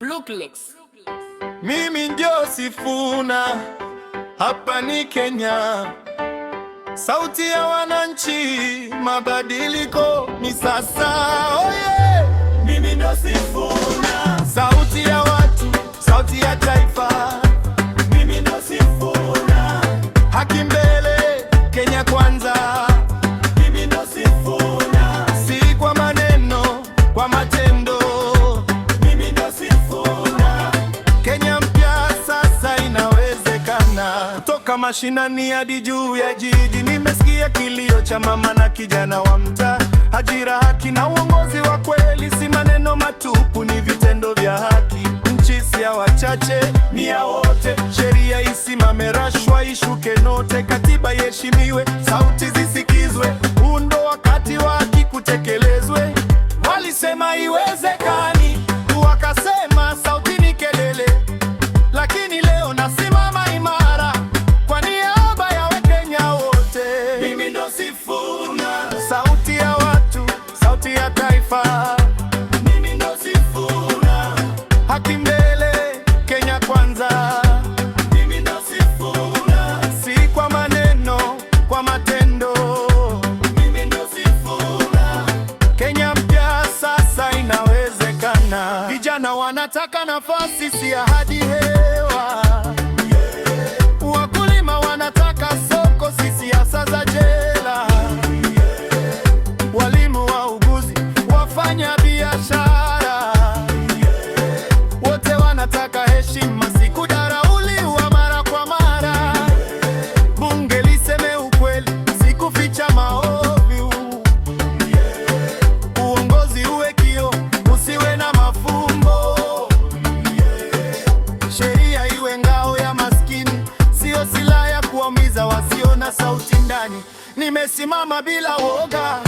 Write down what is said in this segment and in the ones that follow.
Blueclicks. Mimi ndio Sifuna, hapa ni Kenya, sauti ya wananchi, mabadiliko ni sasa. Oh yeah! Mimi ndio Sifuna, sauti ya watu, sauti ya taifa. Mimi ndio Sifuna, haki mbele, Kenya kwanza. Mimi ndio Sifuna, si kwa maneno, kwa matendo. Mimi ndio Sifuna, Kenya mpya sasa inawezekana. Toka mashinani hadi juu ya jiji, nimesikia kilio cha mama na kijana wa mtaa. Ajira, haki na uongozi wa kweli, si maneno matupu, ni vitendo vya haki. Nchi si ya wachache, ni ya wote. Sheria isimame, rashwa ishuke note, katiba iheshimiwe, sauti zisikizwe. Huu ndo wakati wa haki kutekelezwe. Walisema haiwezekani, wakasema sauti ni kelele, lakini leo nasimama imara kwa niaba ya Wakenya wote. Mimi ndo Sifuna, sauti ya watu, sauti ya taifa. Mimi ndo Sifuna, haki mbele, Kenya kwanza. Mimi ndo Sifuna, si kwa maneno, kwa matendo. Mimi ndo Sifuna, Kenya mpya sasa inawezekana. Vijana wanataka nafasi, si ahadi hewa. Wakulima wanataka soko, si siasa za jela. Walimu, wauguzi, wafanya biashara, wote wanataka heshima, si kudharauliwa mara kwa mara. Bunge liseme ukweli, si kuficha maovu. Uongozi uwe kioo, usiwe na mafumbo. Sheria iwe ngao ya maskini, sio silaha ya kuumiza wasio na sauti ndani. Nimesimama bila woga,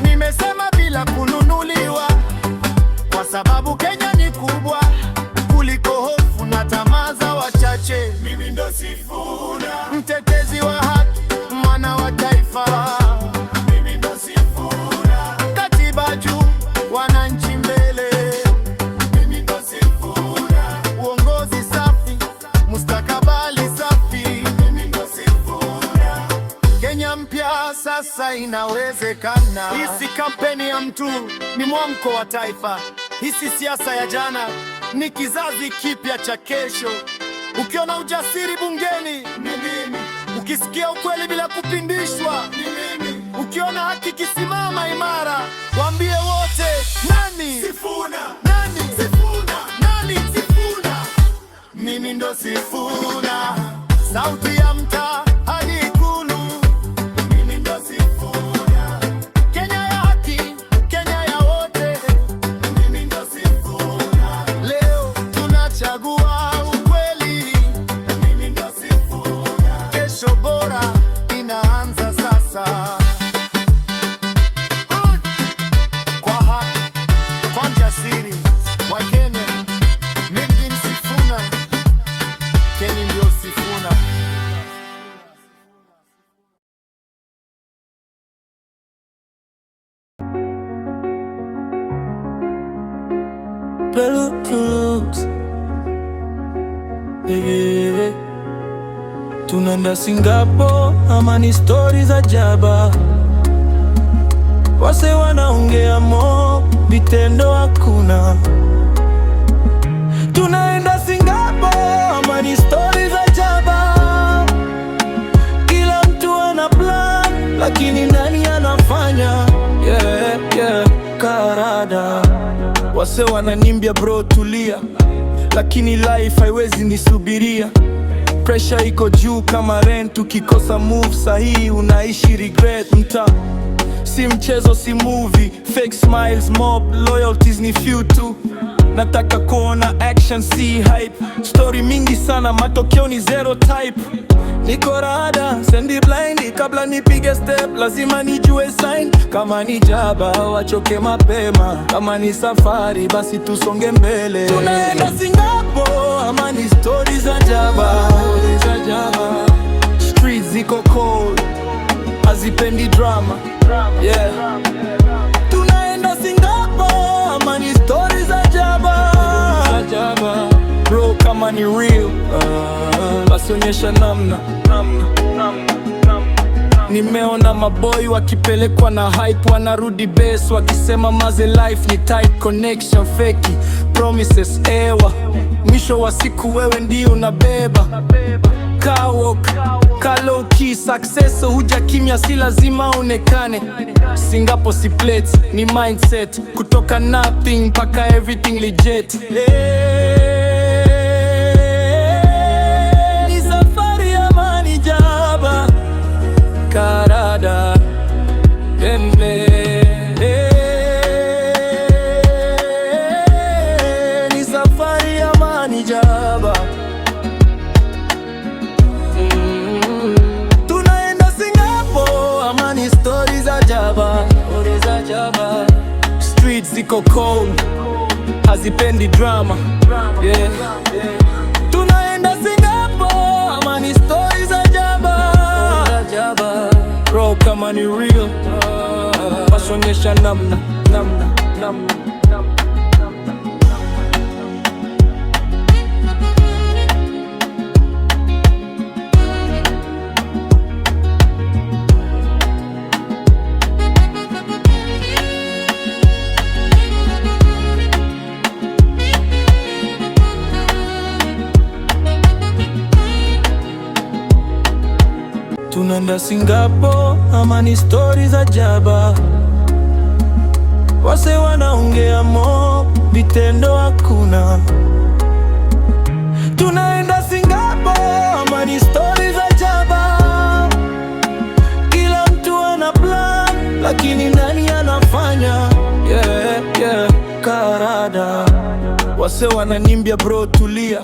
nimesema bila kununuliwa, kwa sababu Kenya ni kubwa kuliko hofu na tamaa za wachache. Mimi ndo Sifuna, mtetezi wa haki, mwana wa taifa. Mimi ndo Sifuna, katiba juu, wananchi mbele. Mimi ndo Sifuna, uongozi safi, mustakabali safi. Mimi ndo Sifuna, Kenya mpya sasa inawezekana. Hii si kampeni ya mtu, ni mwamko wa taifa. Hii si siasa ya jana, ni kizazi kipya cha kesho. Ukiona ujasiri bungeni, ni mimi. Ukisikia ukweli bila kupindishwa, ni mimi. Ukiona haki kisimama imara, waambie wote, nani Sifuna? Nani Sifuna? Nani Sifuna? Mimi ndo Sifuna, sauti ya mtaa hadi Ikulu. Mimi ndo Sifuna, Kenya ya haki, Kenya ya wote. Mimi ndo Sifuna, leo tunachagua ukweli. Mimi ndo Sifuna, kesho bora inaanza sasa. Kwa haki, kwa jasiri, Wakenya, mimi ni Sifuna, Kenya ndio Sifuna. Blueclicks. Yeah. Tunaenda Singapore ama ni story za jaba, wase wanaongea mo, vitendo hakuna. Tunaenda Singapore ama ni story za jaba, kila mtu ana plan, lakini nani anafanya? Karada, wase wananimbia bro tulia, lakini life haiwezi nisubiria. Pressure iko juu kama rent, ukikosa move sahihi unaishi regret. Mta si mchezo, si movie, fake smiles mob, loyalties ni few tu. Nataka kuona action, si hype. Story mingi sana, matokeo ni zero type. Niko rada, sendi blind, kabla nipige step lazima nijue sign. Kama ni jaba, wachoke mapema. Kama ni safari, basi tusonge mbele. Tunaenda Singapore ama ni stories za jaba. Streets ziko cold, hazipendi drama. Tunaenda Singapore ama ni stories za jaba. kama ni real, basi onyesha namna. Nimeona maboy wakipelekwa na hype, wanarudi base wakisema maze life ni tight, connection feki, promises ewa, mwisho wa siku wewe ndio unabeba. Kawok, low key, success huja kimya, si lazima onekane. Singapore si plates, ni mindset, kutoka nothing mpaka everything legit. Ni safari ya mani jaba karada embe. Ni safari ya mani jaba. Tunaenda Singapore, amani stories za jaba. Streets ziko cold, hazipendi drama, yeah. Tunaenda Singapore, amani stories za jaba. Bro, kama ni real, basi onyesha namna. Tunaenda Singapore, amani stories za jaba. Wase wanaongea mo, vitendo hakuna. Tunaenda Singapore, amani stories za jaba. Kila mtu ana plan, lakini nani anafanya? Yeah, karada. Wase wananiambia bro tulia,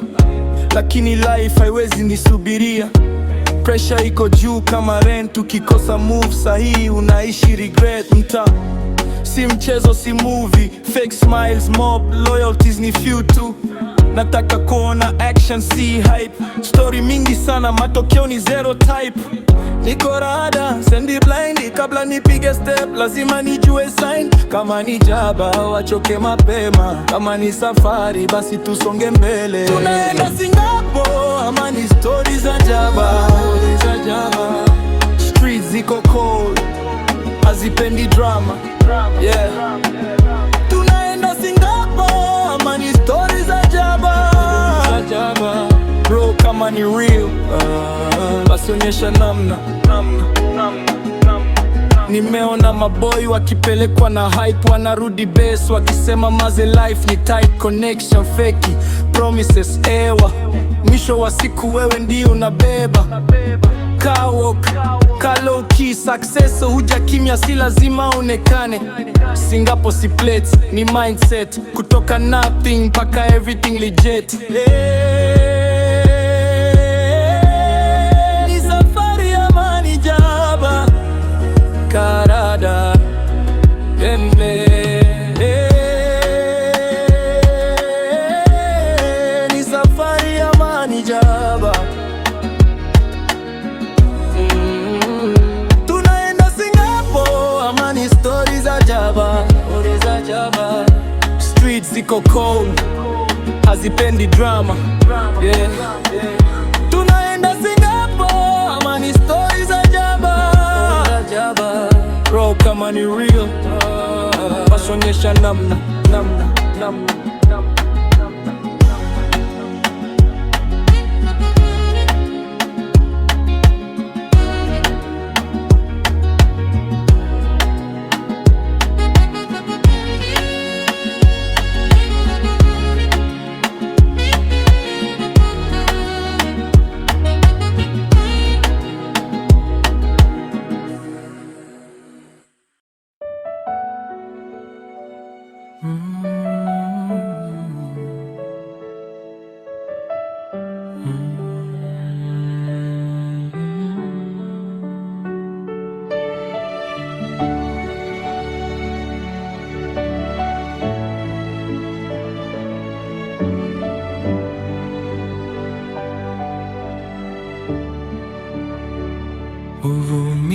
lakini life haiwezi nisubiria. Pressure iko juu kama rent, ukikosa move sahihi unaishi regret. Mta si mchezo, si movie, fake smiles mob, loyalties ni few tu. Nataka kuona action, si hype. Story mingi sana, matokeo ni zero type. Niko rada, sendi blind, kabla nipige step lazima nijue sign. Kama ni jaba, wachoke mapema. Kama ni safari, basi tusonge mbele. Tunaenda Singapore, amani stories za jaba. Streets ziko cold, hazipendi drama, yeah. Tunaenda Singapore, amani stories za jaba. Bro, kama ni real, basi onyesha namna. Nimeona maboy wakipelekwa na hype, wanarudi base wakisema maze life ni tight, connection feki, promises ewa, mwisho wa siku wewe ndio unabeba. Kawok, low key, success huja kimya, si lazima onekane. Singapore si plates, ni mindset, kutoka nothing mpaka everything legit. Ni safari ya mani jaba karada embe. Ni safari ya mani jaba. Tunaenda Singapore, amani stories za jaba. Streets ziko cold, hazipendi drama, yeah. Tunaenda Singapore, amani stories za jaba. Bro, kama ni real, basi onyesha namna.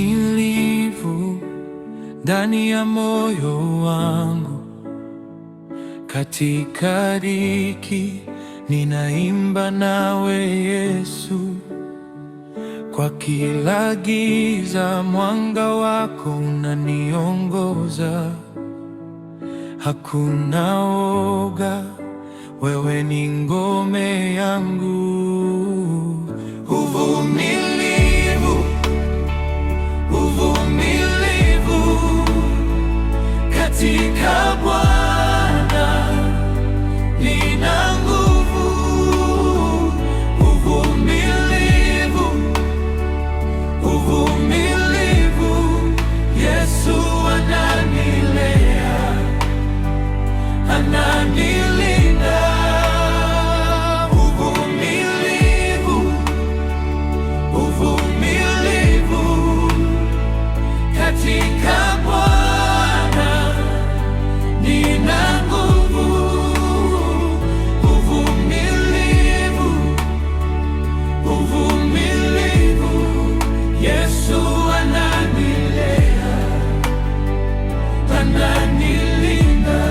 Uvumilivu ndani ya moyo wangu, katika dhiki ninaimba nawe Yesu. Kwa kila giza mwanga wako unaniongoza. Hakuna woga, wewe ni ngome yangu. Uvumilivu, uvumilivu katika Bwana nina nguvu. Uvumilivu, uvumilivu, Yesu ananilea, ananilinda. Uvumilivu, uvumilivu katika Bwana nina nguvu. Uvumilivu, uvumilivu, Yesu ananilea, ananilinda.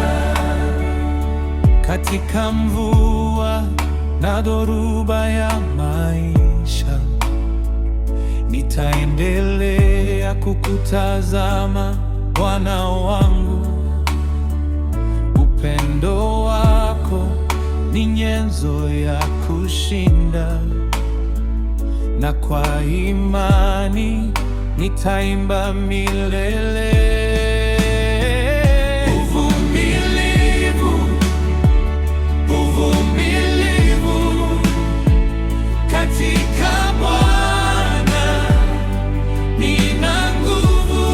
Katika mvua na dhoruba ya maisha, nitaendelea kukutazama Bwana wangu. Upendo wako ni nyenzo ya kushinda, na kwa imani nitaimba milele. Uvumilivu katika Bwana nina nguvu.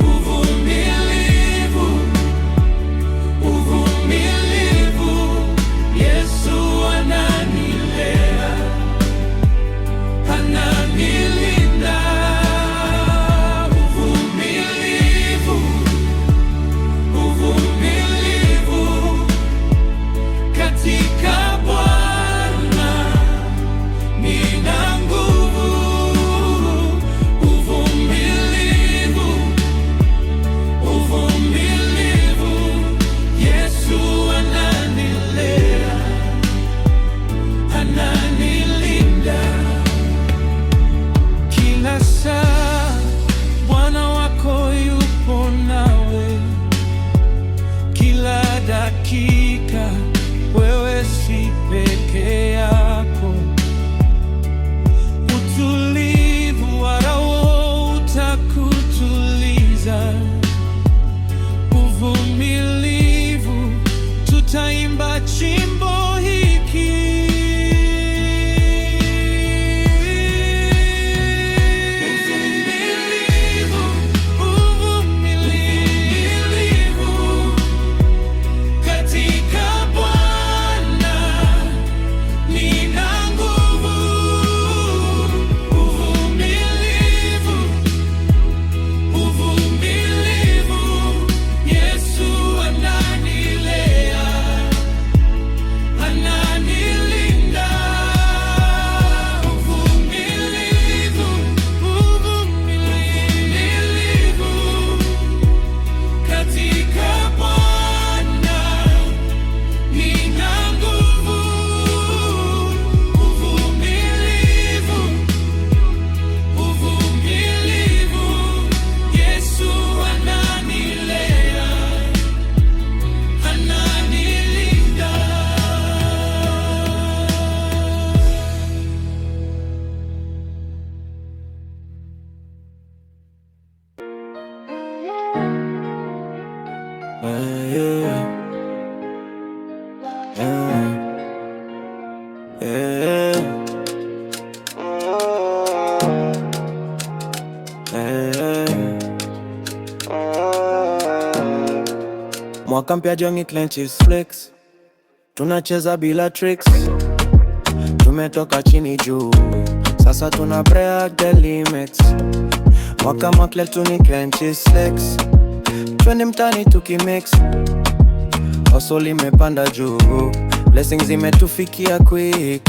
Uvumilivu, uvumilivu, Yesu ananilea, ananilinda. Uvumilivu, uvumilivu katika Bwana nina nguvu. Uvumilivu, uvumilivu, Yesu ananilea, ananilinda. Kila saa Bwana wako yupo nawe, kila dakika wewe si peke yako. Utulivu wa Roho utakutuliza. Uvumilivu, tutaimba chimbo hiki. Uvumilivu, uvumilivu katika Bwana nina nguvu. Uvumilivu, uvumilivu, Yesu ananilea, ananilinda. Uvumilivu, uvumilivu katika Bwana nina nguvu. Uvumilivu, uvumilivu, Yesu ananilea, ananilinda. Mwaka mpya Jongi Clenches Flex, tunacheza bila tricks. Tumetoka chini juu, sasa tuna break the limits. Mwaka mpya tuni Clenches Flex, twende mtani tukimix. Hustle limepanda juu, blessings zimetufikia quick.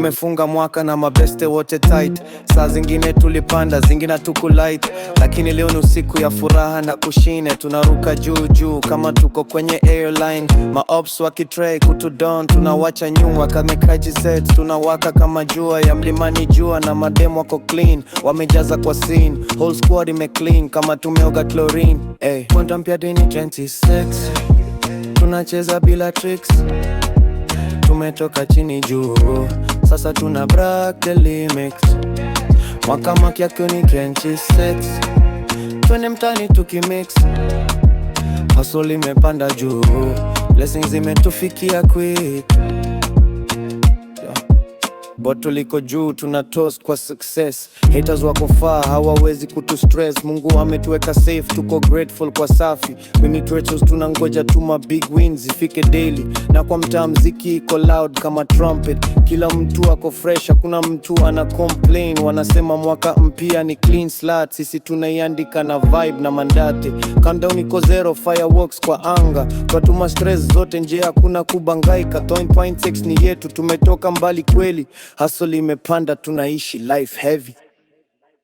Tumefunga mwaka na mabeste wote tight. Saa zingine tulipanda, zingine tukulight, lakini leo ni usiku ya furaha na kushine. Tunaruka juu juu kama tuko kwenye airline. Maops wakitray kutudon, tunawacha nyuma kamekaji set. Tunawaka kama jua ya mlimani jua, na madem wako clean, wamejaza kwa scene. Whole squad ime clean kama tumeoga chlorine. Mwaka mpya 2026, tunacheza bila tricks. Tumetoka chini juu, sasa tuna break the limits. Mwaka mpya 2026, twende mtani tukimix. Hustle imepanda juu, blessings zimetufikia quick. Boto liko juu, tuna toast kwa success. Haters wako far, hawawezi kutustress. Mungu ametuweka safe, tuko grateful kwa safi. Mini treasures tunangoja tuma big wins ifike daily. Na kwa mtaa mziki iko loud kama trumpet. Kila mtu ako fresh, hakuna mtu ana complain. Wanasema mwaka mpya ni clean slate, sisi tunaiandika na vibe na mandate. Countdown iko zero, fireworks kwa anga. Twatuma stress zote nje, hakuna kubangaika. 10.6 ni yetu, tumetoka mbali kweli. Hustle imepanda, tunaishi life heavy.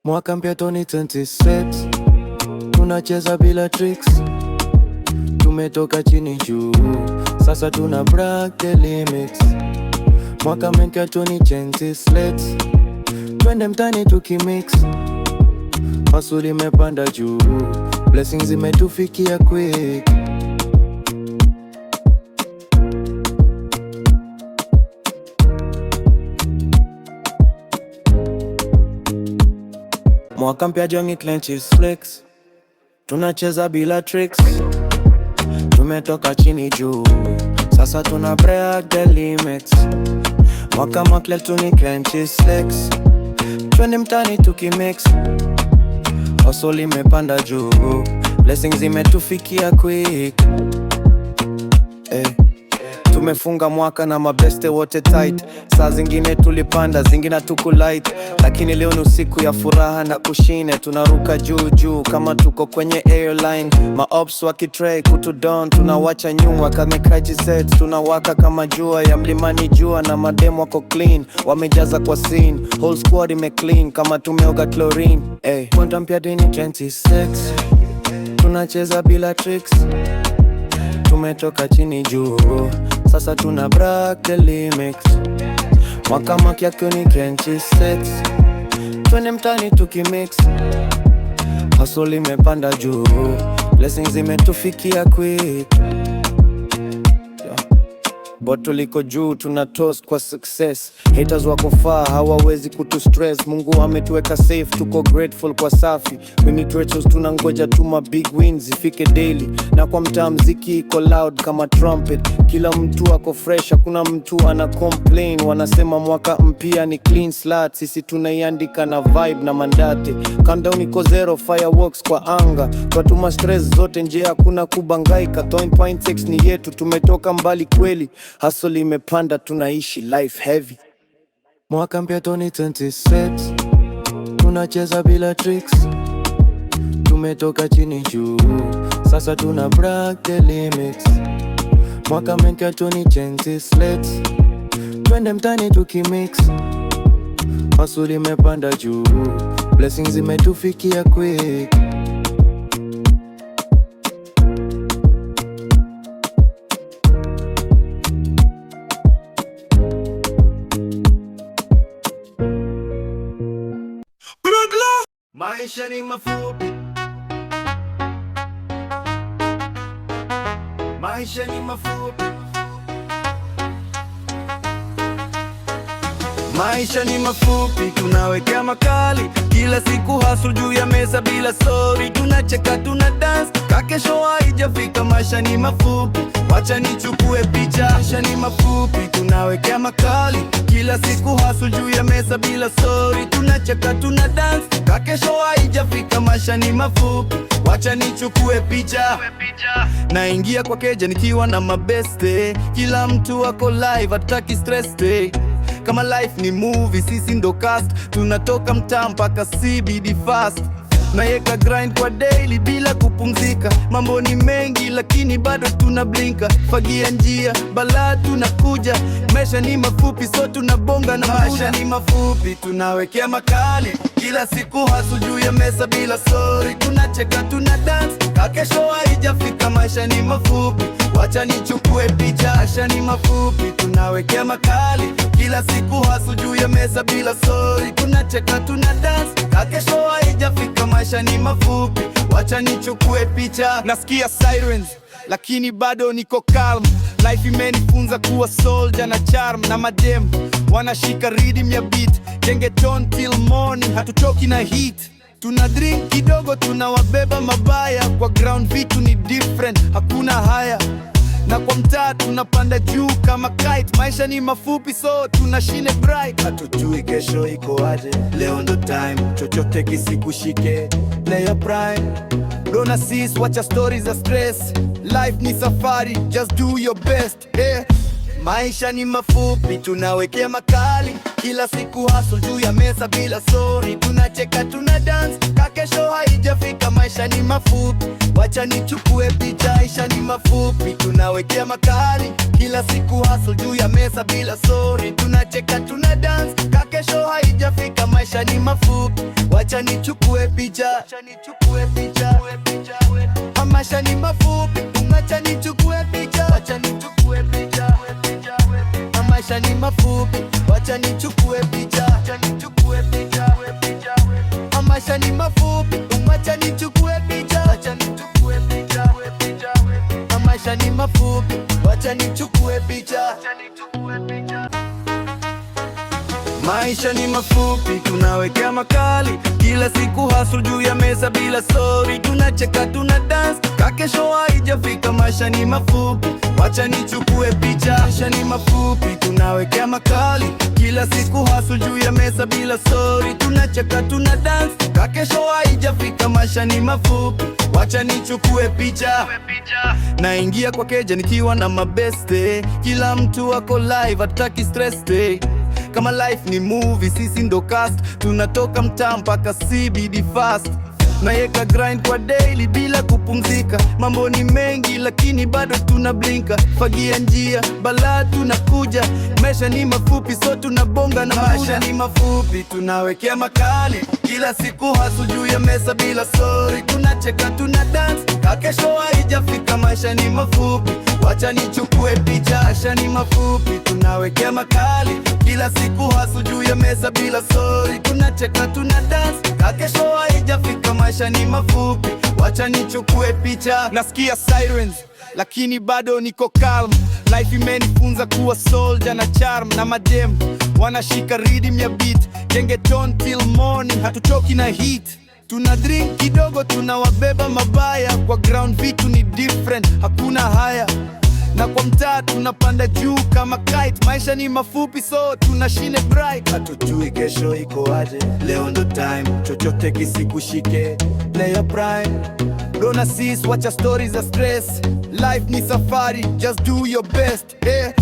Mwaka mpya 2026, tunacheza bila tricks. Tumetoka chini juu, sasa tuna break the limits. Mwaka mpya 2026, twende mtani tukimix. Hustle imepanda juu, blessings zimetufikia quick. Mwaka mpya jongi clenches flex, tunacheza bila tricks. Tumetoka chini juu, sasa tuna break the limits. Mwaka mpya tuni clenches flex, twende mtani tukimix. Hustle imepanda juu, blessings zimetufikia quick. Tumefunga mwaka na mabeste wote tight. Saa zingine tulipanda, zingine tukulight, lakini leo ni usiku ya furaha na kushine. Tunaruka juu juu kama tuko kwenye airline. Maops wakitray kutudon, tunawacha nyuma kamekaji set. Tunawaka kama jua ya mlimani jua, na madem wako clean, wamejaza kwa scene. Whole squad ime clean kama tumeoga chlorine. Mwaka mpya 2026, tunacheza bila tricks. Tumetoka chini juu, sasa tuna break the limits. Mwaka mpya 2026, twende mtani tukimix. Hustle imepanda juu, blessings zimetufikia quick. Boto liko juu, tuna toast kwa success. Haters wako far, hawawezi kutustress. Mungu ametuweka safe, tuko grateful kwa safi. Mini treasures tunangoja tuma big wins ifike daily. Na kwa mtaa mziki iko loud kama trumpet. Kila mtu ako fresh, hakuna mtu ana complain. Wanasema mwaka mpya ni clean slate, sisi tunaiandika na vibe na mandate. Countdown iko zero, fireworks kwa anga. Twatuma stress zote nje, hakuna kubangaika. 10.6 ni yetu, tumetoka mbali kweli. Hustle imepanda, tunaishi life heavy. Mwaka mpya 2026, tunacheza bila tricks. Tumetoka chini juu, sasa tuna break the limits. Mwaka mpya 2026, twende mtani tukimix. Hustle imepanda juu, blessings zimetufikia quick. Maisha ni mafupi, maisha ni mafupi, maisha ni mafupi. Tunawekea makali kila siku, hustle juu ya meza bila story. Tunacheka, tuna dance, kakesho haijafika. Maisha ni mafupi, wacha nichukue picha. Maisha ni mafupi, tunawekea makali kila siku, hustle juu ya meza bila story. Tunacheka, tuna dance, kakesho haijafika. Maisha ni mafupi, wacha nichukue picha. Naingia kwa keja nikiwa na mabeste, kila mtu wako live, hataki stress day. Kama life ni movie, sisi ndo cast. Tunatoka mtaa mpaka CBD fast. Naeka grind kwa daily bila kupumzika. Mambo ni mengi lakini bado tunablinka. Fagia njia, balaa tunakuja. Maisha ni mafupi so tunabonga na maisha ni mafupi, tunawekea makali. Kila siku hustle juu ya mesa bila sorry. Tunacheka tuna dance, kakesho haijafika. Maisha ni mafupi, wacha nichukue picha. Maisha ni mafupi, tunawekea makali. Kila siku hustle juu ya mesa bila sorry. Tunacheka tuna dance, kakesho haijafika. Maisha ni mafupi, wacha nichukue picha. Nasikia sirens lakini bado niko calm. Life imenifunza kuwa soldier na charm. Na madem wanashika rhythm ya beat. Gengeton till morning, hatuchoki na heat. Tuna drink kidogo, tunawabeba mabaya. Kwa ground vitu ni different, hakuna haya. Na kwa mtaa tunapanda juu kama kite. Maisha ni mafupi so tunashine bright. Hatujui kesho iko aje, leo ndo time. Chochote kisikushike, play a prime. Don't sis, wacha stories za stress. Life ni safari, just do your best, yeah. Maisha ni mafupi, tunawekea makali. Kila siku hustle juu ya mesa bila sorry. Tunacheka tuna dance, kakesho haijafika. Maisha ni mafupi, wacha nichukue picha. Maisha ni mafupi, tunawekea makali. Kila siku hustle juu ya mesa bila sorry. Tunacheka tuna dance, kakesho haijafika. Maisha ni mafupi, wacha nichukue picha. Maisha ni mafupi, wacha nichukue picha. Maisha ni mafupi, wacha nichukue picha. Maisha ni mafupi, wacha nichukue picha. Maisha ni mafupi, wacha nichukue picha. Maisha ni mafupi, tunawekea makali. Kila siku hustle juu ya mesa bila sorry. Tunacheka tuna dance, kakesho haijafika. Maisha ni mafupi, wacha nichukue picha. Maisha ni mafupi, tunawekea makali. Kila siku hustle juu ya mesa bila sorry. Tunacheka tuna dance, kakesho haijafika. Maisha ni mafupi, wacha nichukue picha. Naingia kwa keja nikiwa na mabeste. Kila mtu wako live, hataki stress day. Kama life ni movie, sisi ndo cast. Tunatoka mtaa mpaka CBD fast. Naeka grind kwa daily bila kupumzika. Mambo ni mengi lakini bado tunablinka. Fagia njia, balaa tunakuja. Maisha ni mafupi so tunabonga na maisha ni mafupi, tunawekea makali. Kila siku hustle juu ya mesa bila sorry. Tunacheka tuna dance, kakesho haijafika. Maisha ni mafupi, wacha nichukue picha. Maisha ni mafupi, tunawekea makali. Kila siku hustle juu ya mesa bila sorry. Tunacheka tuna dance, kakesho haijafika. Maisha ni mafupi, wacha nichukue picha. Nasikia sirens lakini bado niko calm. Life imenifunza kuwa soldier na charm. Na madem wanashika rhythm ya beat. Gengeton till morning, hatuchoki na heat. Tuna drink kidogo, tunawabeba mabaya. Kwa ground vitu ni different, hakuna haya. Na kwa mtaa tunapanda juu kama kite. Maisha ni mafupi so tunashine bright. Hatujui kesho iko aje, leo ndo time. Chochote kisikushike, play a prime. Don't sis, wacha stories za stress. Life ni safari, just do your best, yeah.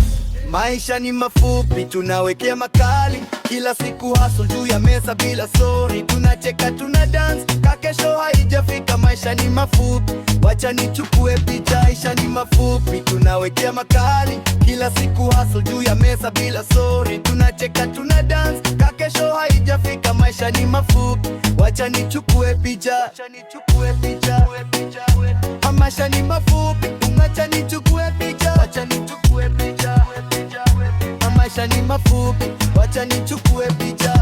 Maisha ni mafupi, tunawekea makali. Kila siku hustle juu ya mesa bila sorry. Tunacheka tuna dance, kakesho haijafika. Maisha ni mafupi, wacha nichukue picha. Maisha ni mafupi, tunawekea makali. Kila siku hustle juu ya mesa bila sorry. Tunacheka tuna dance, kakesho haijafika. Maisha ni mafupi, wacha nichukue picha. Maisha ni mafupi, wacha nichukue picha. Maisha ni mafupi, wacha nichukue picha.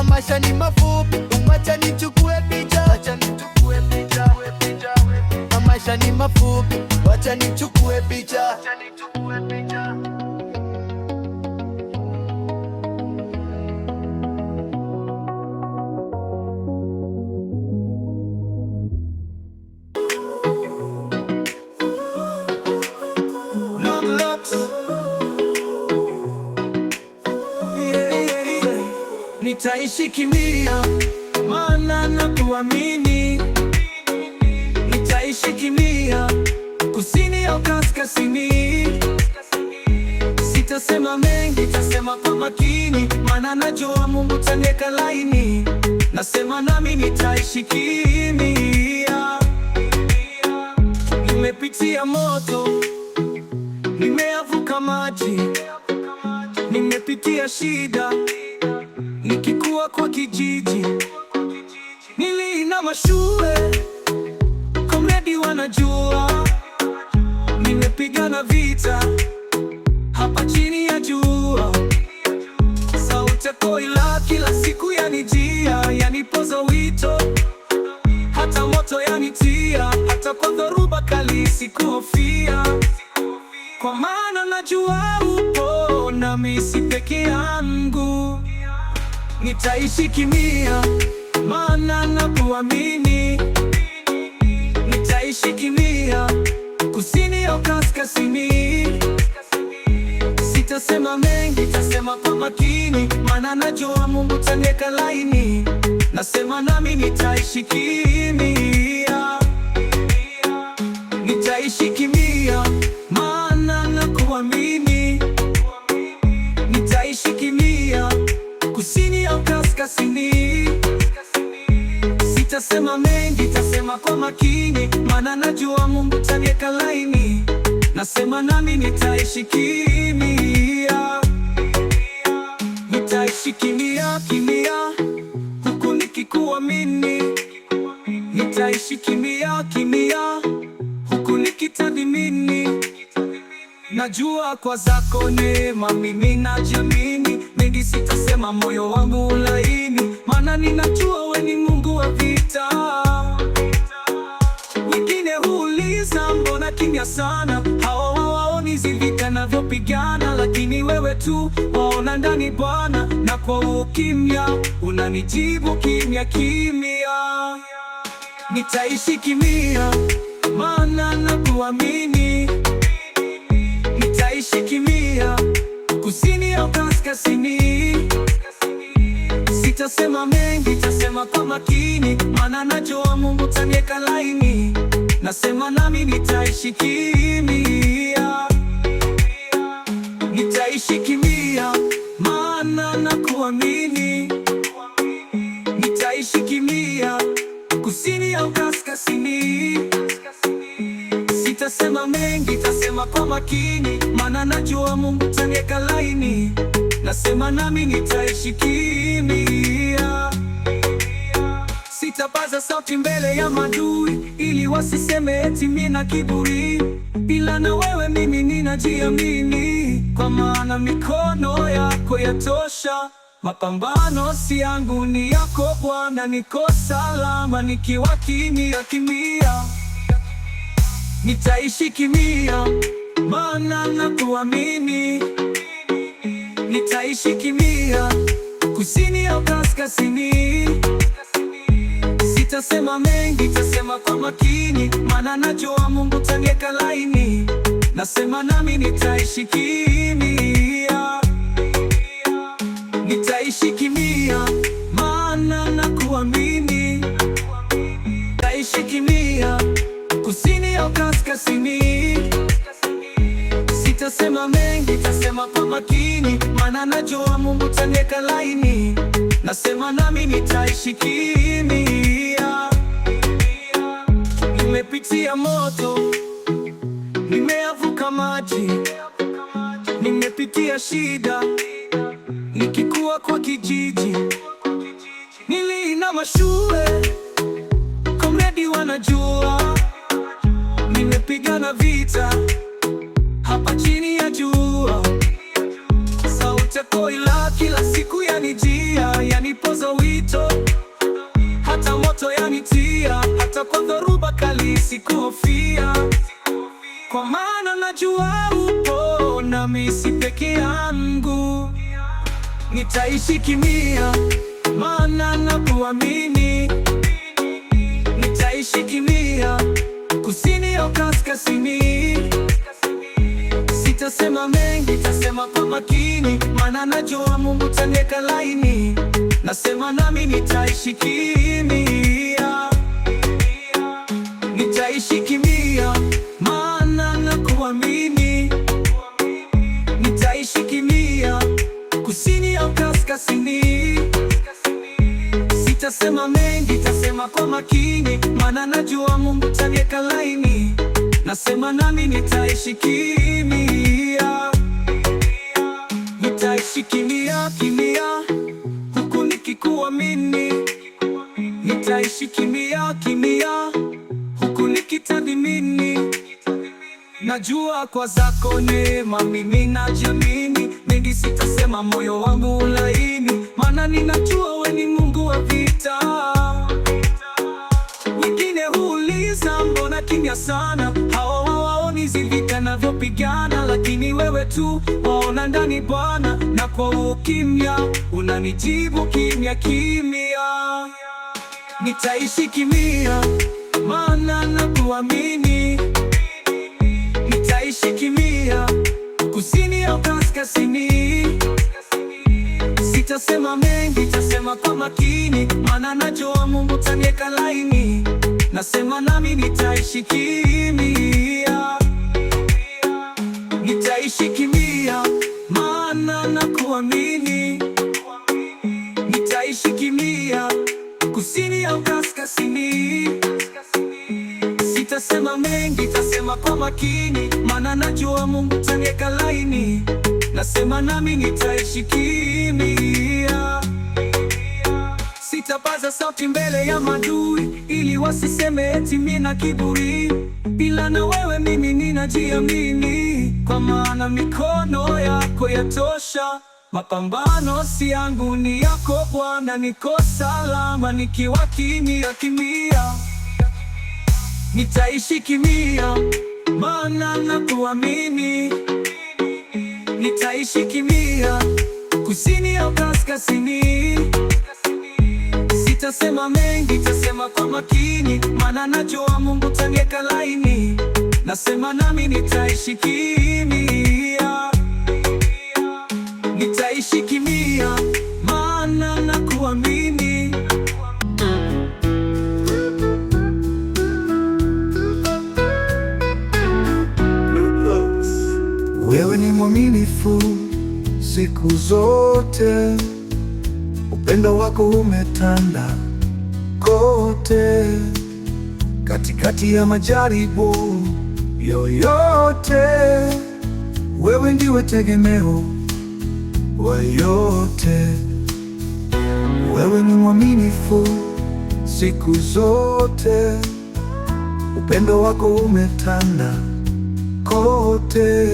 Maisha ni mafupi, wacha nichukue picha. Maisha ni mafupi, wacha nichukue picha. Nitaishi kimya, maana na kuamini. Nitaishi kimya, kusini au kaskazini. Sitasema mengi, nitasema kwa makini, maana najua Mungu taniweka laini. Nasema nami nitaishi kimya. Nimepitia moto, nimeyavuka maji, nimepitia shida nikikua kwa kijiji. Niliinama shule, komredi wanajua. Nimepigana vita hapa chini ya jua. Sauti yako ila kila siku yanijia, yanipoza wito, hata moto yanitia. Hata kwa dhoruba kali sikuhofia, kwa maana najua upo nami, si peke yangu. Nitaishi kimya, maana nakuamini. Nitaishi kimya, kusini au kaskazini. Sitasema mengi, nitasema kwa makini, maana najua Mungu taniweka laini. Nasema nami nitaishi kimya. Nitaishi kimya, maana nakuamini. Nitaishi kimya, kusini au kaskazini. Sitasema mengi, nitasema kwa makini, maana najua Mungu taniweka laini. Nasema nami nitaishi kimya. Nitaishi kimya, kimya, huku nikikuamini. Nitaishi kimya, kimya, huku nikitathmini. Najua kwa zako neema mimi najiamini. Mengi sitasema, moyo wangu laini, maana ninajua wewe ni Mungu wa vita. Wengine huuliza mbona kimya sana, hawaoni vita navyopigana, lakini wewe tu waona ndani Bwana, na kwa ukimya unanijibu kimya kimya. Nitaishi kimya, maana nakuamini. Nitaishi kimya, kusini au kaskazini. Sitasema mengi, nitasema kwa makini, maana najua Mungu taniweka laini. Nasema nami nitaishi kimya. Nitaishi kimya, maana nakuamini. Nitaishi kimya, kusini au kaskazini. Sitasema mengi, nitasema kwa makini, maana najua Mungu taniweka laini. Nasema nami nitaishi kimya. Sitapaza sauti mbele ya maadui, ili wasiseme eti mimi na kiburi. Ila na wewe mimi ninajiamini, kwa maana mikono yako yatosha. Mapambano si yangu, ni yako Bwana. Niko salama nikiwa kimya kimya. Nitaishi kimya, maana nakuamini. Nitaishi kimya, kusini au kaskazini. Sitasema mengi, nitasema kwa makini, maana najua Mungu taniweka laini. Nasema nami nitaishi kimya. Nitaishi kimya, maana nakuamini. Nitaishi kimya, kusini au kaskazini. Sitasema mengi, nitasema kwa makini, maana najua Mungu taniweka laini. Nasema nami nitaishi kimya. Nimepitia moto, nimeyavuka maji, nimepitia shida nikikua kwa kijiji. Niliinama shule, komredi wanajua. Nimepigana vita hapa chini ya jua. Sauti yako ila kila siku yanijia, yanipoza wito, hata moto yanitia. Hata kwa dhoruba kali sikuhofia, kwa maana najua upo nami, si peke yangu. Nitaishi kimya, maana nakuamini. Nitaishi kimya, kusini au kaskazini. Sitasema mengi, nitasema kwa makini, maana najua Mungu taniweka laini. Nasema nami nitaishi kimya. Nitaishi kimya, maana nakuamini. Nitaishi kimya. Sitasema mengi, tasema kwa makini, maana najua Mungu taniweka laini. Nasema nami nitaishi kimya, nitaishi kimya kimya, huku nikikuamini. Nitaishi kimya kimya, huku nikitathmini. Najua kwa zako neema mimi najiamini. Mengi sitasema, moyo wangu laini, maana ninajua wewe ni Mungu wa vita. Wengine huuliza mbona kimya sana, hawaoni vita navyopigana, lakini wewe tu waona ndani Bwana, na kwa ukimya unanijibu kimya kimya. Nitaishi kimya, maana nakuamini. Nitaishi kimya, kusini au kaskazini. Sitasema mengi, tasema kwa makini, maana najua Mungu taniweka laini. Nasema nami nitaishi kimya, nitaishi kimya, maana nakuamini. Nitaishi kimya, kusini au kaskazini. Sitasema mengi, tasema kwa makini, maana najua Mungu taniweka laini. Nasema nami nitaishi kimya. Sitapaza sauti mbele ya maadui, ili wasiseme eti mimi na kiburi. Bila na wewe mimi ninajiamini, kwa maana mikono yako yatosha. Mapambano si yangu, ni yako Bwana. Niko salama nikiwa kimya kimya. Nitaishi kimya, maana nakuamini. Nitaishi kimya, kusini au kaskazini. Sitasema mengi, tasema kwa makini, maana najua Mungu taniweka laini. Nasema nami nitaishi kimya, nitaishi kimya, maana nakuamini. Wewe ni mwaminifu siku zote, upendo wako umetanda kote. Katikati ya majaribu yoyote, wewe ndiwe tegemeo wa yote. Wewe ni mwaminifu siku zote, upendo wako umetanda kote.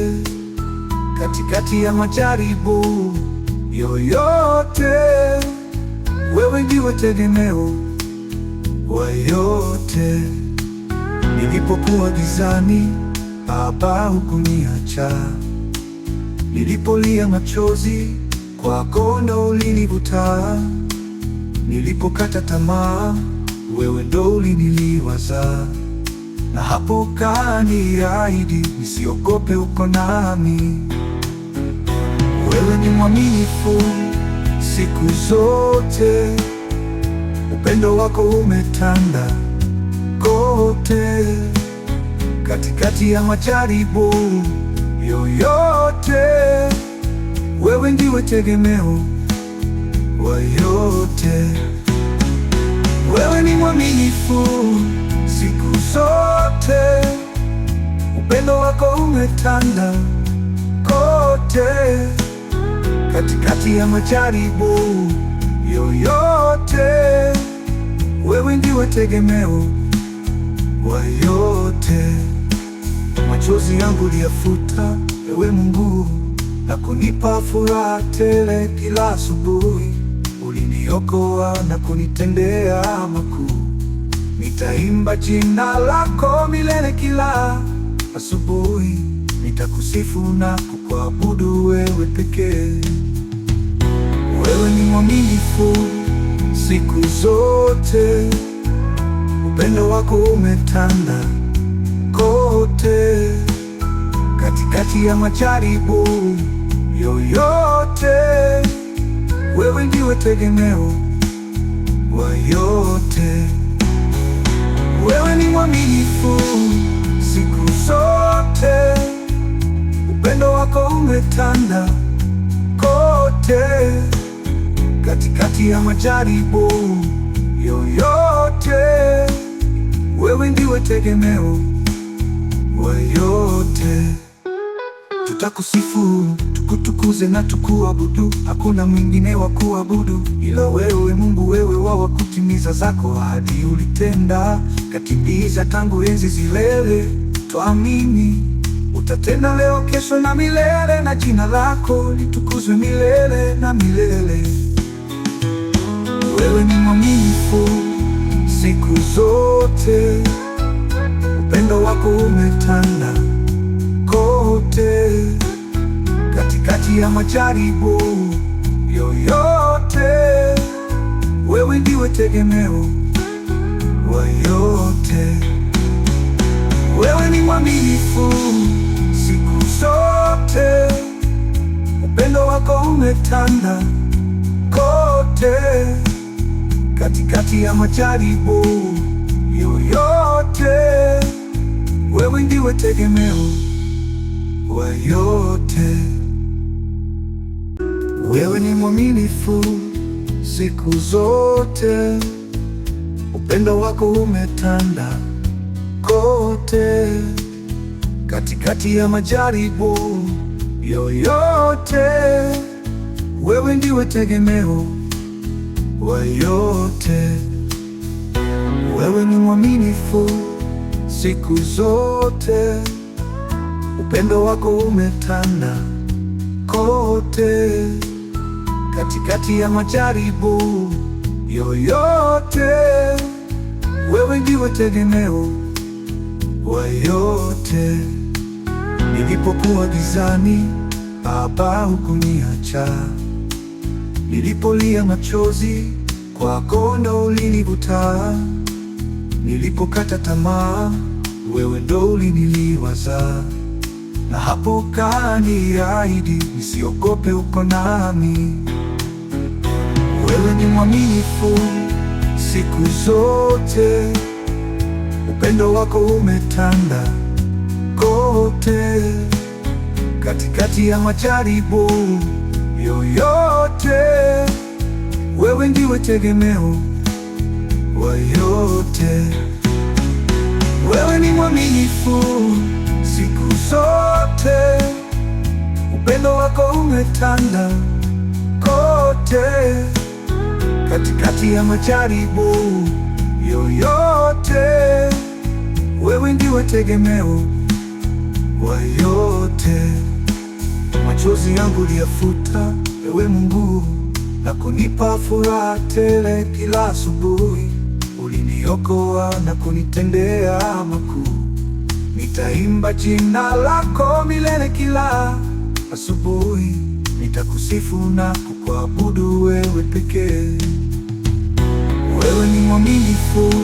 Katikati ya majaribu yoyote, wewe ndiwe tegemeo wa yote. Nilipokuwa gizani, Baba hukuniacha. Nilipolia machozi, kwako ndo ulinivuta. Nilipokata tamaa, wewe ndo uliniliwaza. Na hapo ukaniahidi, nisiogope, uko nami. Wewe ni mwaminifu siku zote, upendo wako umetanda kote. Katikati ya majaribu yoyote, wewe ndiwe tegemeo wa yote. Wewe ni mwaminifu siku zote, upendo wako umetanda kote. Katikati ya majaribu yoyote, wewe ndiwe tegemeo wa yote. Machozi yangu uliyafuta, ewe Mungu, na kunipa furaha tele kila asubuhi. Uliniokoa na kunitendea makuu. Nitaimba jina lako milele kila asubuhi. Nitakusifu na kukuabudu wewe pekee. Wewe ni mwaminifu siku zote, upendo wako umetanda kote. Katikati ya majaribu yoyote, wewe ndiwe tegemeo wa yote. Wewe ni mwaminifu siku zote, upendo wako umetanda kote. Katikati ya majaribu yoyote. Wewe ndiwe tegemeo wa yote. Tutakusifu, tukutukuze na tukuabudu. Hakuna mwingine wa kuabudu ila wewe Mungu, wewe wa kutimiza zako ahadi. Ulitenda katimiza tangu enzi zilele. Twaamini utatenda leo, kesho na milele, na jina lako litukuzwe milele na milele. Wewe ni mwaminifu siku zote, upendo wako umetanda kote. Katikati ya majaribu yoyote, wewe ndiwe tegemeo wa yote. Wewe ni mwaminifu siku zote, upendo wako umetanda kote. Katikati ya majaribu yoyote, wewe ndiwe tegemeo wa yote. Wewe ni mwaminifu siku zote, upendo wako umetanda kote. Katikati ya majaribu yoyote, wewe ndiwe tegemeo wa yote. Wewe ni mwaminifu siku zote, upendo wako umetanda kote. Katikati ya majaribu yoyote, wewe ndiwe tegemeo wa yote. Nilipokuwa gizani, Baba hukuniacha. Nilipolia machozi, kwako ndo ulinivuta. Nilipokata tamaa, wewe ndo uliniliwaza. Na hapo ukaniahidi, nisiogope, uko nami. Wewe ni mwaminifu siku zote, upendo wako umetanda kote. Katikati ya majaribu yoyote, wewe ndiwe tegemeo wa yote. Wewe ni mwaminifu siku zote, upendo wako umetanda kote. Katikati ya majaribu yoyote, wewe ndiwe tegemeo wa yote. Machozi yangu liyafuta ewe Mungu, na kunipa furaha tele kila asubuhi. Uliniokoa na kunitendea makuu. Nitaimba jina lako milele kila asubuhi. Nitakusifu na kukuabudu wewe pekee. Wewe ni mwaminifu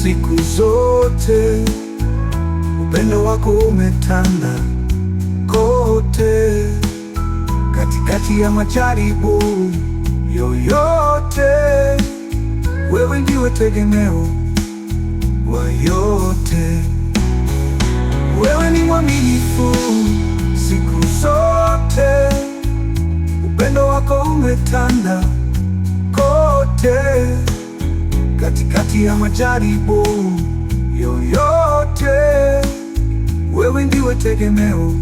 siku zote, upendo wako umetanda kote. Katikati ya majaribu yoyote, wewe ndiwe tegemeo wa yote. Wewe ni mwaminifu siku zote, upendo wako umetanda kote. Katikati ya majaribu yoyote, wewe ndiwe tegemeo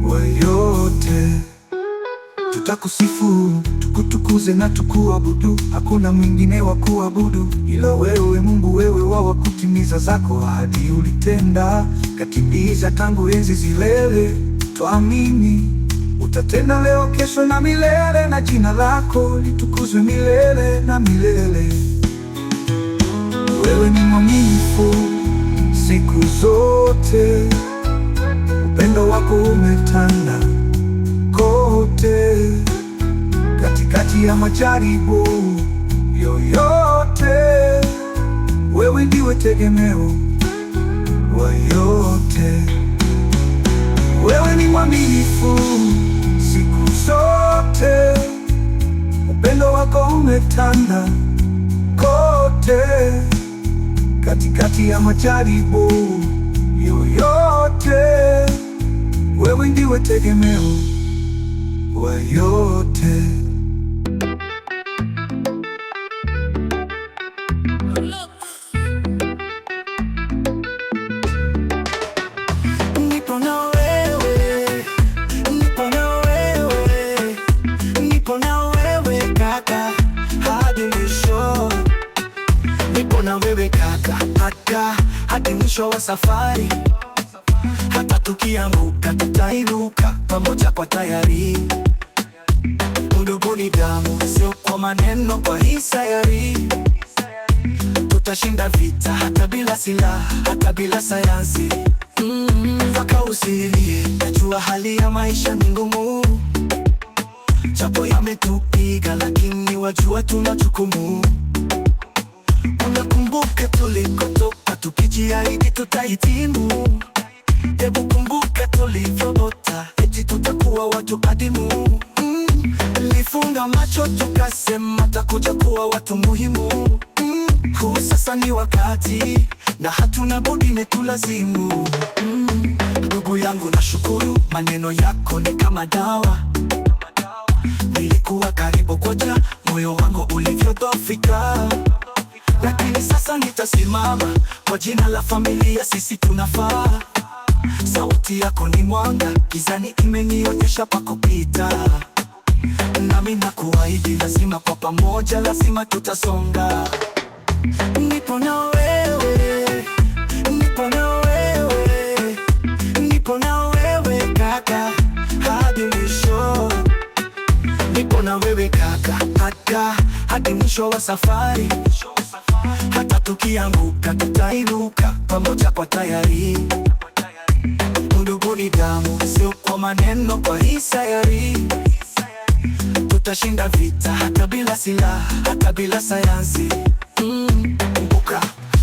wa yote. Tutakusifu, tukutukuze na tukuabudu. Hakuna mwingine wa kuabudu ila wewe Mungu, wewe wa kutimiza zako ahadi. Ulitenda katimiza tangu enzi zilele. Twaamini utatenda leo, kesho na milele, na jina lako litukuzwe milele na milele. Wewe ni mwaminifu siku zote, upendo wako umetanda kote. Katikati ya majaribu yoyote, wewe ndiwe tegemeo wa yote. Wewe ni mwaminifu siku zote, upendo wako umetanda kote. Katikati ya majaribu yoyote, wewe ndiwe tegemeo wa yote. Nipo na wewe, nipo na wewe, nipo na wewe kaka, hadi mwisho. Nipo na wewe kaka, hadi mwisho wa safari. Hata tukianguka tutainuka pamoja kwa tayari. Udugu ni damu, sio kwa maneno, kwa hii sayari. Tutashinda vita hata bila silaha, hata bila sayansi. Mpaka usilie, najua hali ya maisha ni ngumu. Japo yametupiga, lakini wajua tuna jukumu. Unakumbuka tulikotoka, tukijiahidi tutahitimu. Hebu kumbuka tulivyoota, eti tutakuwa watu adimu. Nilifunga macho tukasema takuja kuwa watu muhimu. Huu sasa ni wakati, na hatuna budi, imetulazimu. Ndugu yangu nashukuru, maneno yako ni kama dawa. Nilikuwa karibu kuja, moyo wangu ulivyodhoofika. Lakini sasa nitasimama, kwa jina la familia sisi tunafaa. Sauti yako ni mwanga, gizani imenionyesha pa kupita. Nami nakuahidi, lazima kwa pamoja, lazima tutasonga. Nipo na wewe, nipo na wewe, nipo na wewe kaka, hadi mwisho. Nipo na wewe kaka, hadi mwisho wa safari. Hata tukianguka tutainuka pamoja kwa tayari. Udugu ni damu, sio kwa maneno, kwa hii sayari. Tutashinda vita hata bila silaha, hata bila sayansi. Kumbuka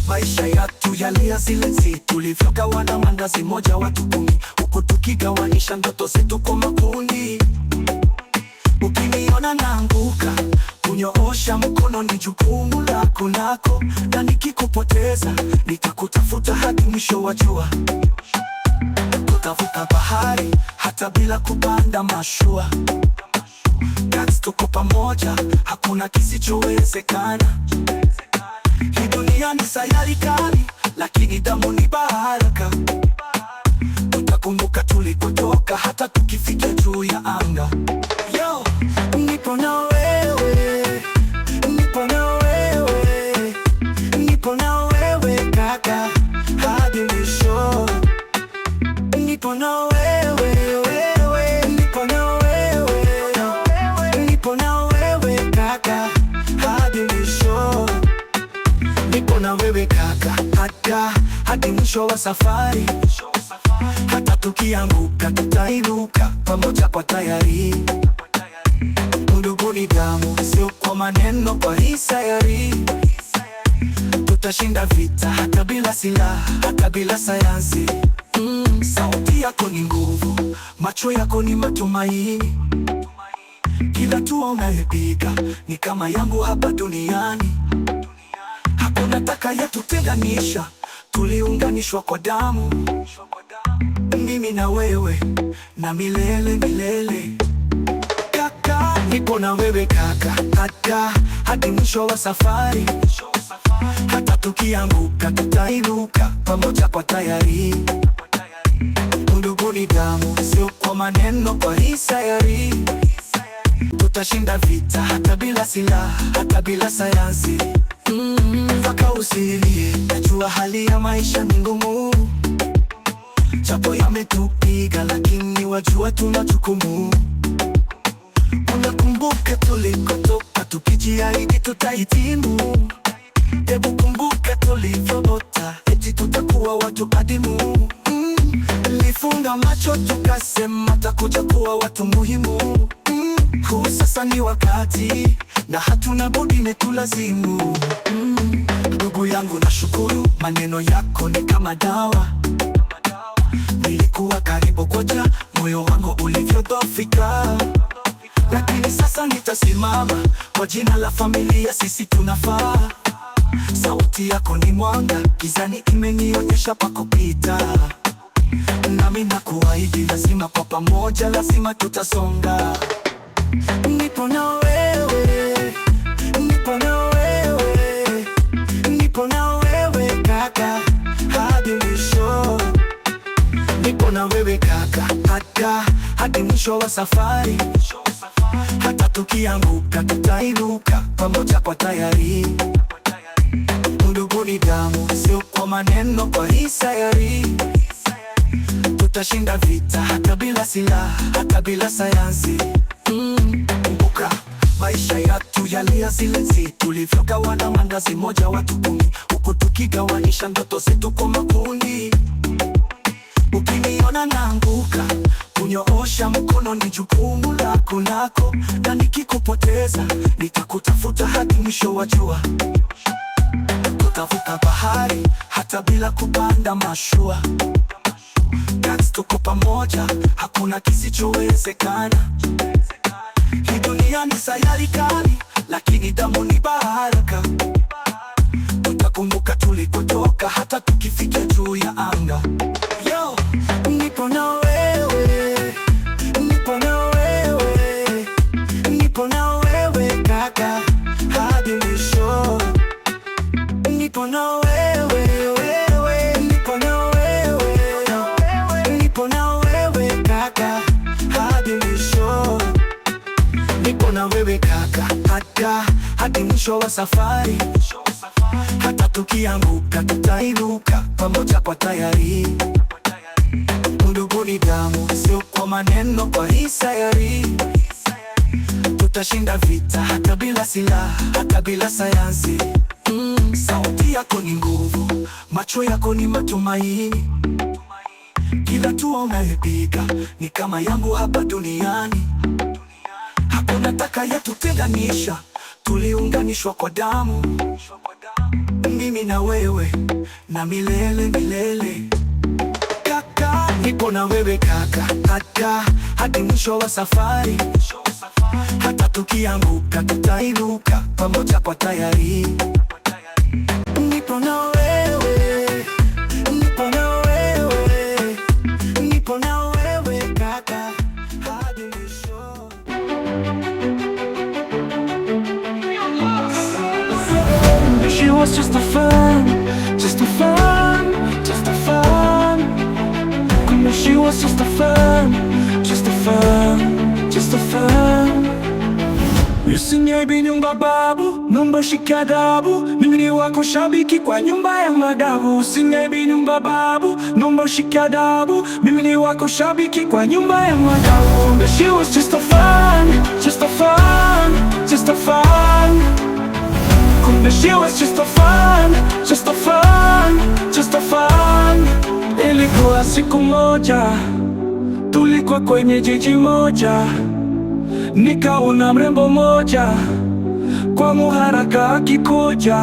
maisha yetu yalianzia tulivyogawana mandazi moja watu 10, huku tukigawanisha ndoto zetu kwa makundi. Ukiniona naanguka, kunyoosha mkono ni jukumu lako nako, na nikikupoteza nitakutafuta hadi mwisho wa jua. Tutavuka bahari hata bila kupanda mashua. Guys, tuko pamoja, hakuna kisichowezekana. Hii dunia ni sayari kali, lakini damu ni baraka. Tutakumbuka tulikotoka, hata tukifika juu ya anga. Yo, nipo na wewe, nipo na wewe, nipo na wewe kaka, hadi mwisho. Nipo na wewe, nipo na wewe, nipo na wewe kaka, hadi mwisho. Nipo na wewe kaka, hadi mwisho wa safari. Hata tukianguka tutainuka pamoja kwa tayari. Udugu ni damu, sio kwa maneno, kwa hii sayari. Tutashinda vita hata bila silaha, hata bila sayansi. Sauti yako ni nguvu, macho yako ni matumaini. Kila hatua unayopiga ni kama yangu hapa duniani. Hakuna takayetutenganisha, tuliunganishwa kwa damu. Mimi na wewe, na milele milele. Kaka, nipo na wewe kaka, hadi mwisho wa safari. Hata tukianguka tutainuka pamoja kwa tayari. Udugu ni damu, sio kwa maneno, kwa hii sayari. Tutashinda vita hata bila silaha, hata bila sayansi. Mpaka usilie, najua hali ya maisha ni ngumu. Japo yametupiga, lakini wajua tuna jukumu. Unakumbuka tulikotoka, tukijiahidi tutahitimu. Hebu kumbuka tulivyoota, eti tutakuwa watu adimu. Nilifunga macho tukasema takuja kuwa watu muhimu. Huu sasa ni wakati, na hatuna budi, imetulazimu. Ndugu yangu nashukuru, maneno yako ni kama dawa. Nilikuwa karibu kuja, moyo wangu ulivyodhoofika. Lakini sasa nitasimama, kwa jina la familia sisi tunafaa. Sauti yako ni mwanga, gizani imenionyesha pa kupita. Nami nakuahidi, lazima kwa pamoja, lazima tutasonga. Nipo na wewe, nipo na wewe, nipo na wewe kaka, hadi mwisho. Nipo Nipo na wewe kaka, hadi mwisho wa safari. Hata tukianguka tutainuka pamoja kwa tayari. Ndugu ni damu, sio kwa maneno, kwa hii sayari. Tutashinda vita hata bila silaha, hata bila sayansi. Kumbuka maisha yetu yalianzia tulivyogawana mandazi moja watu 10, huku tukigawanisha ndoto zetu kwa makundi. Ukiniona naanguka, kunyoosha mkono ni jukumu lako, na nikikupoteza nitakutafuta hadi mwisho wa jua. Tutavuka bahari hata bila kupanda mashua. Guys, tuko pamoja, hakuna kisichowezekana. Hii dunia ni sayari kali, lakini damu ni baraka. Tutakumbuka tulikotoka hata tukifika juu ya anga. Yo, nipo na wewe, nipo na wewe, nipo na wewe kaka, hadi mwisho. Nipo na wewe, nipo na wewe, nipo na wewe kaka, hadi mwisho. Nipo na wewe kaka, hadi mwisho wa safari. Hata tukianguka tutainuka pamoja kwa tayari. Ndugu ni damu, sio kwa maneno, kwa hii sayari. Tutashinda vita hata bila silaha, hata bila sayansi. Sauti yako ni nguvu, macho yako ni matumaini. Kila hatua unayopiga ni kama yangu hapa duniani. Hakuna atakayetutenganisha, tuliunganishwa kwa damu. Mimi na wewe na milele milele. Kaka, nipo na wewe kaka, hadi mwisho wa safari. Hata tukianguka tutainuka pamoja kwa tayari. Nipo na wewe, nipo na wewe, nipo na wewe kaka, hadi mwisho. She was just a fun, just a fun, just a fun. She was just a fun, just a fun, just a fun. Usiniaibie nyumba babu, naomba shika adabu. Mimi ni wako shabiki kwa nyumba ya madabu. Usiniaibie nyumba babu, naomba shika adabu. Mimi ni wako shabiki kwa nyumba ya madabu. She was just a fun, just a fun, just a fun. She was just a fun, just a fun, just a fun. Ilikuwa siku moja, tulikuwa kwenye jiji moja. Nikaona mrembo moja kwa muharaka akikuja,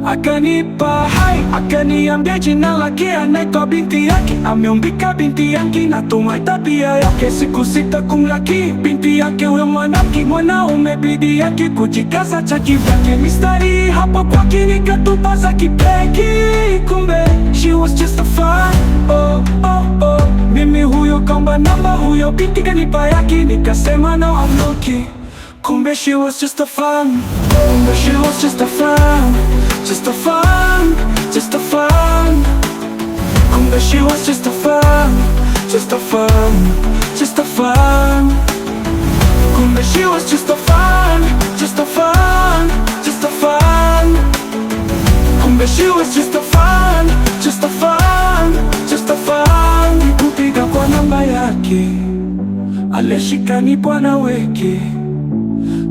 akanipa hai, akaniambia jina lake anaitwa binti yake. Ameumbika binti yake na tumai tabia yake. Siku sita kumlaki binti yake huyo mwanamke, mwanaume bidii yake kujikaza chaki vyake. Mistari hapo kwake nikatupa za kipeki. Kumbe she was just a fun, oh, oh, oh. Mimi huyo kamba namba, huyo binti kanipa yake. Nikasema now I'm lucky. Kumbe she was just a fun, kumbe she was just a fun, just a fun, just a fun. Kumbe she was just a fun, just a fun, just a fun. Kumbe she was just a fun, just a fun, just a fun. Kumbe she was just a fun, just a fun, just a fun. Kupiga kwa namba yake, alishika ni bwana weke.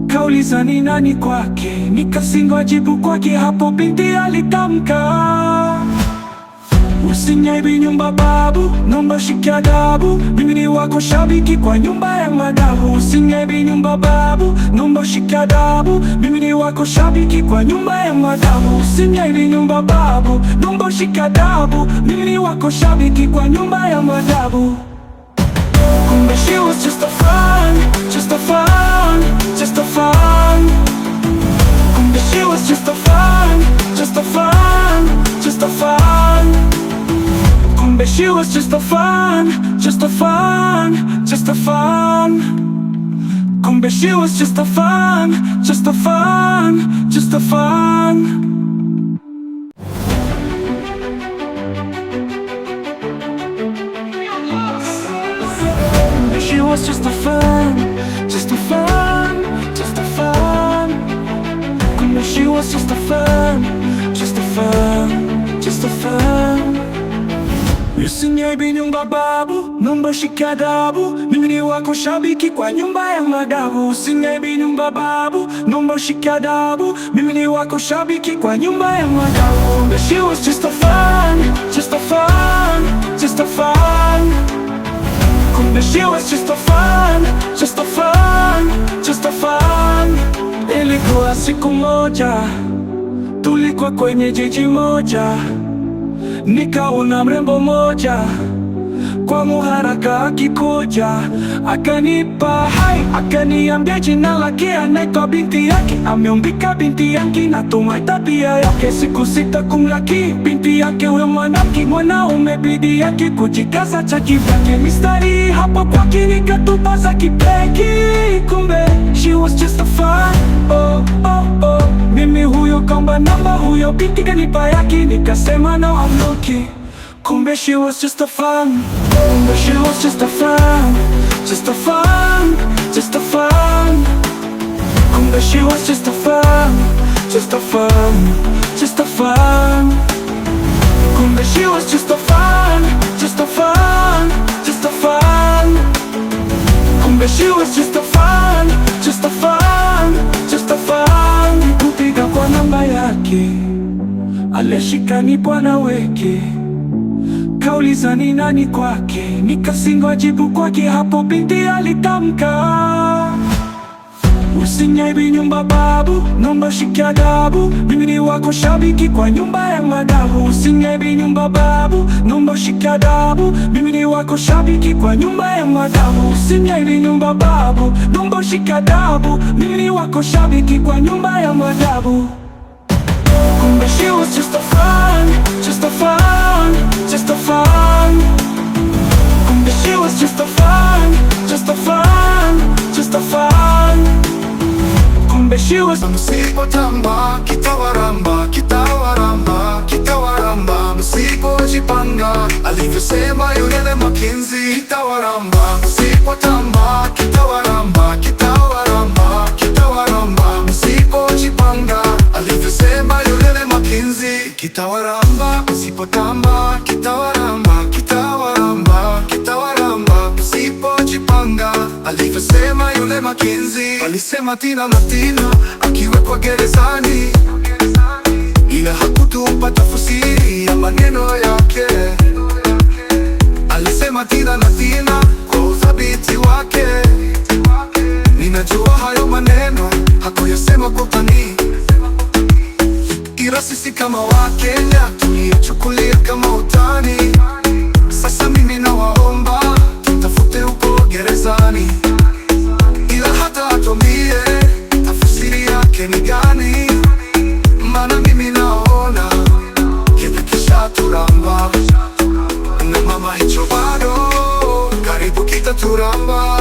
Kauliza ni nani kwake, nikasingwa jibu kwake. Hapo binti alitamka, usiniaibie nyumba babu, naomba shika adabu. Mimi ni wako shabiki kwa nyumba ya madabu. Usiniaibie nyumba babu, naomba shika adabu. Mimi ni wako shabiki kwa nyumba ya madabu. Usiniaibie nyumba babu, naomba shika adabu. Mimi ni wako shabiki kwa nyumba ya madabu. Kumbe she was just a fun, just a fun, just a fun. Kumbe she was just a fun, just a fun, just a fun. Kumbe she was just a fun, just a fun, just a fun. Kumbe she was just a fun, just a fun, just a fun. was just a fan, just a fan, just a fan. Kumbe she was just a fan, just a fan, just a fan. Usiniaibie nyumba babu, naomba shika adabu. Mimi ni wako shabiki kwa nyumba ya madabu. Usiniaibie nyumba babu, naomba shika adabu. Mimi ni wako shabiki kwa nyumba ya madabu. But she was just a fan, just a fan, just a fan. Kumbe she was just a fan, just a fan, just a fan. Ilikuwa siku moja, tulikuwa kwenye jiji moja, nikaona mrembo moja kwa muharaka akikuja, akanipa hai, akaniambia jina lake, anaitwa binti yake, ameumbika binti yake, natumai tabia yake. Sikusita kumlaki binti yake, huyo mwanamke mwanaume, bidii yake kujikaza cha kivyake. Mistari hapo kwake nikatupa za kipeki. Kumbe she was just a fan, oh, oh, oh. Mimi huyo kaomba namba, huyo binti kanipa yake, nikasema no I'm looking. Kumbe she was just a fan, kumbe she was just a fan, just a fan, just a fan. Kumbe she was just a fan, just a fan, just a fan. Kumbe she was just a fan, just a fan, just a fan. Kumbe she was just a fan, just a fan, just a fan. Kupiga kwa namba yake, alishika ni bwana weke, kauliza ni nani kwake, nikasingwa jibu kwake. Hapo binti alitamka, usiniaibie nyumba babu, naomba shika adabu. Mimi ni wako shabiki kwa nyumba ya madabu. Usiniaibie nyumba babu, naomba shika adabu. Mimi ni wako shabiki kwa nyumba ya madabu. Usiniaibie nyumba babu, naomba shika adabu. Mimi ni wako shabiki kwa nyumba ya madabu. Kumbe she was just a fan, just a fan, just a fan. Kumbe she was just a fan, just a fan, just a fan. Kumbe she was Msipotamba kitawaramba, kitawaramba, kitawaramba. Msipojipanga alivyosema yule Makenzi, kitawaramba. Msipotamba kitawaramba, kitawaramba, kitawaramba. Msipojipanga alivyosema yule Makenzi, kitawaramba. Msipotamba kitawaramba, kitawaramba, kitawaramba. Msipojipanga alivyosema yule Makenzi. Alisema Tina na Tina akiwekwa gerezani, ila hakutupa tafsiri ya maneno yake. Alisema Tina na Tina kwa uthabiti wake. Ninajua hayo maneno hakuyasema kwa utani, ila sisi kama Wakenya tuliyachukulia kama utani. Sasa mimi nawaomba tutafute huko gerezani, ila hata atuambie tafsiri yake ni gani, maana mimi naona kimekisha turamba na mama hicho bado karibu kitaturamba,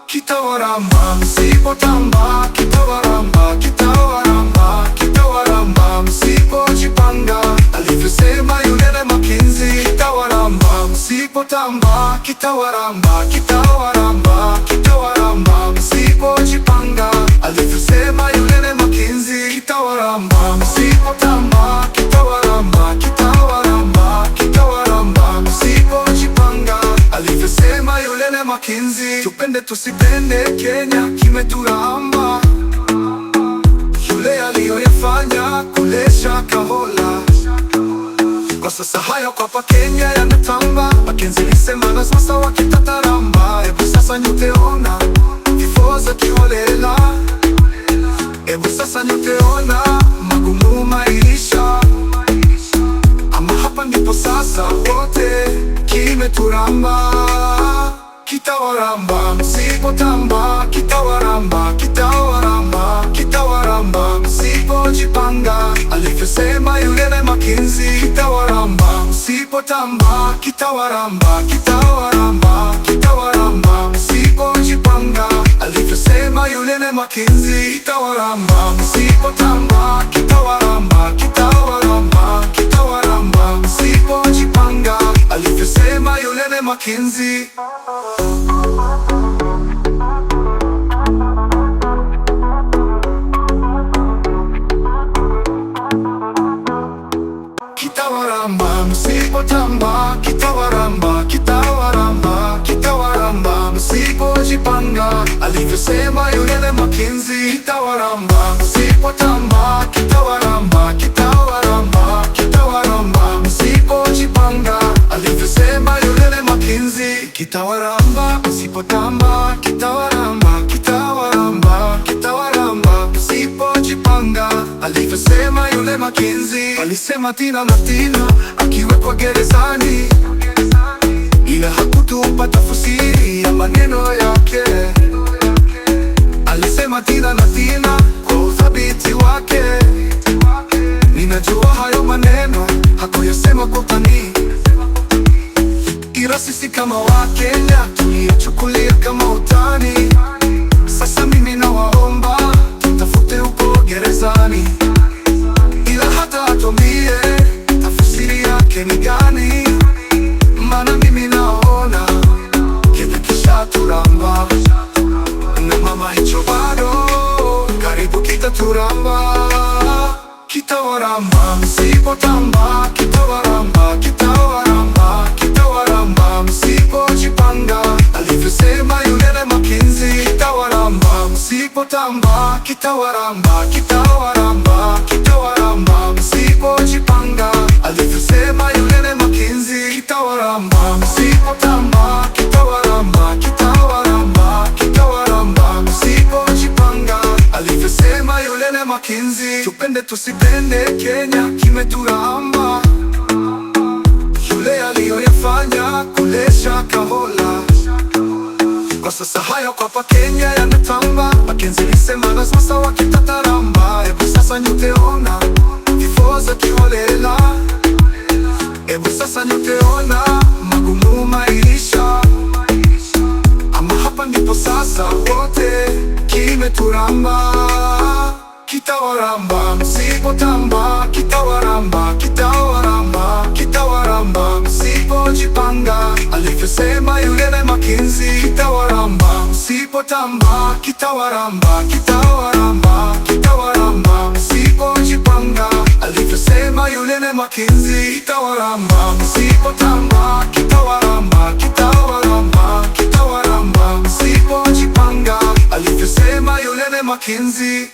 kitawaramba. Msipotamba kitawaramba, kitawaramba, kitawaramba. Msipojipanga alivyosema yule Makenzi, kitawaramba. Msipotamba kitawaramba, kitawaramba, kitawaramba. Msipojipanga alivyosema yule Makenzi, kitawaramba. Msipotamba kitawaramba, kitawaramba, kitawaramba. Msipojipanga alivyosema yule Makenzi. Tupende tusipende, Kenya kimeturamba. Yule aliyoyafanya kule Shakahola, kwa sasa hayo kwa pa Kenya yanatamba. Makenzi alisema na sasa wakitataramba. Ebu sasa nyote ona vifo za kiholela. Ebu sasa nyote ona magumu maisha. Ama hapa ndipo sasa wote kimeturamba, kitawaramba. Msipotamba kitawaramba, kitawaramba, kitawaramba. Msipojipanga alivyosema yule Makenzi, kitawaramba. Msipotamba kitawaramba, kitawaramba, kitawaramba. Msipojipanga alivyosema yule Makenzi, kitawaramba. Msipotamba kitawaramba, kitawaramba, kitawaramba. Msipojipanga alivyosema yule Makenzi. msipotamba kitawaramba, kitawaramba, kitawaramba. Msipojipanga alivyosema yule Makenzi, kitawaramba. Msipotamba kitawaramba, kitawaramba, kitawaramba. Msipojipanga alivyosema yule Makenzi, kitawaramba. Msipotamba kitawaramba, kitawaramba, kitawaramba. Msipojipanga alivyosema yule Makenzi. Alisema Tina na Tina akiwekwa gerezani, ila hakutupa tafsiri ya maneno yake. Alisema Tina na Tina kwa uthabiti wake. Ninajua hayo maneno hakuyasema kwa utani, ila sisi kama Wakenya tuliyachukulia kama utani. Sasa mimi nawaomba tutafute huko gerezani, ila hata atuambie tafsiri yake ni gani, maana mimi naona kimekisha turamba na mama hicho bado karibu kitaturamba, kitawaramba. Msipotamba kitawaramba, kitawaramba, kitawaramba. Msipojipanga alivyosema yule Makenzi, kitawaramba. Msipotamba kitawaramba, kitawaramba, kitawaramba. Msipojipanga alivyosema yule Makenzi, kitawaramba. Msipotamba kitawaramba, kitawaramba, kitawaramba. Msipojipanga alivyosema yule Makenzi. Tupende tusipende, Kenya kimeturamba. Yule aliyoyafanya kule Shakahola, kwa sasa hayo kwa Kenya yanatamba. Makenzi alisema na sasa wakitataramba. Hebu sasa nyote ona vifo za kiholela. Hebu sasa nyote ona magumu maisha. Ama hapa ndipo sasa wote kimeturamba, kitawaramba. Msipotamba kitawaramba, kitawaramba, kitawaramba. Msipojipanga alivyosema yule Makenzi, kitawaramba. Msipotamba kitawaramba, kitawaramba, kitawaramba. Msipojipanga alivyosema yule Makenzi, kitawaramba. Msipotamba kitawaramba, kitawaramba, kitawaramba. Msipojipanga alivyosema yule Makenzi.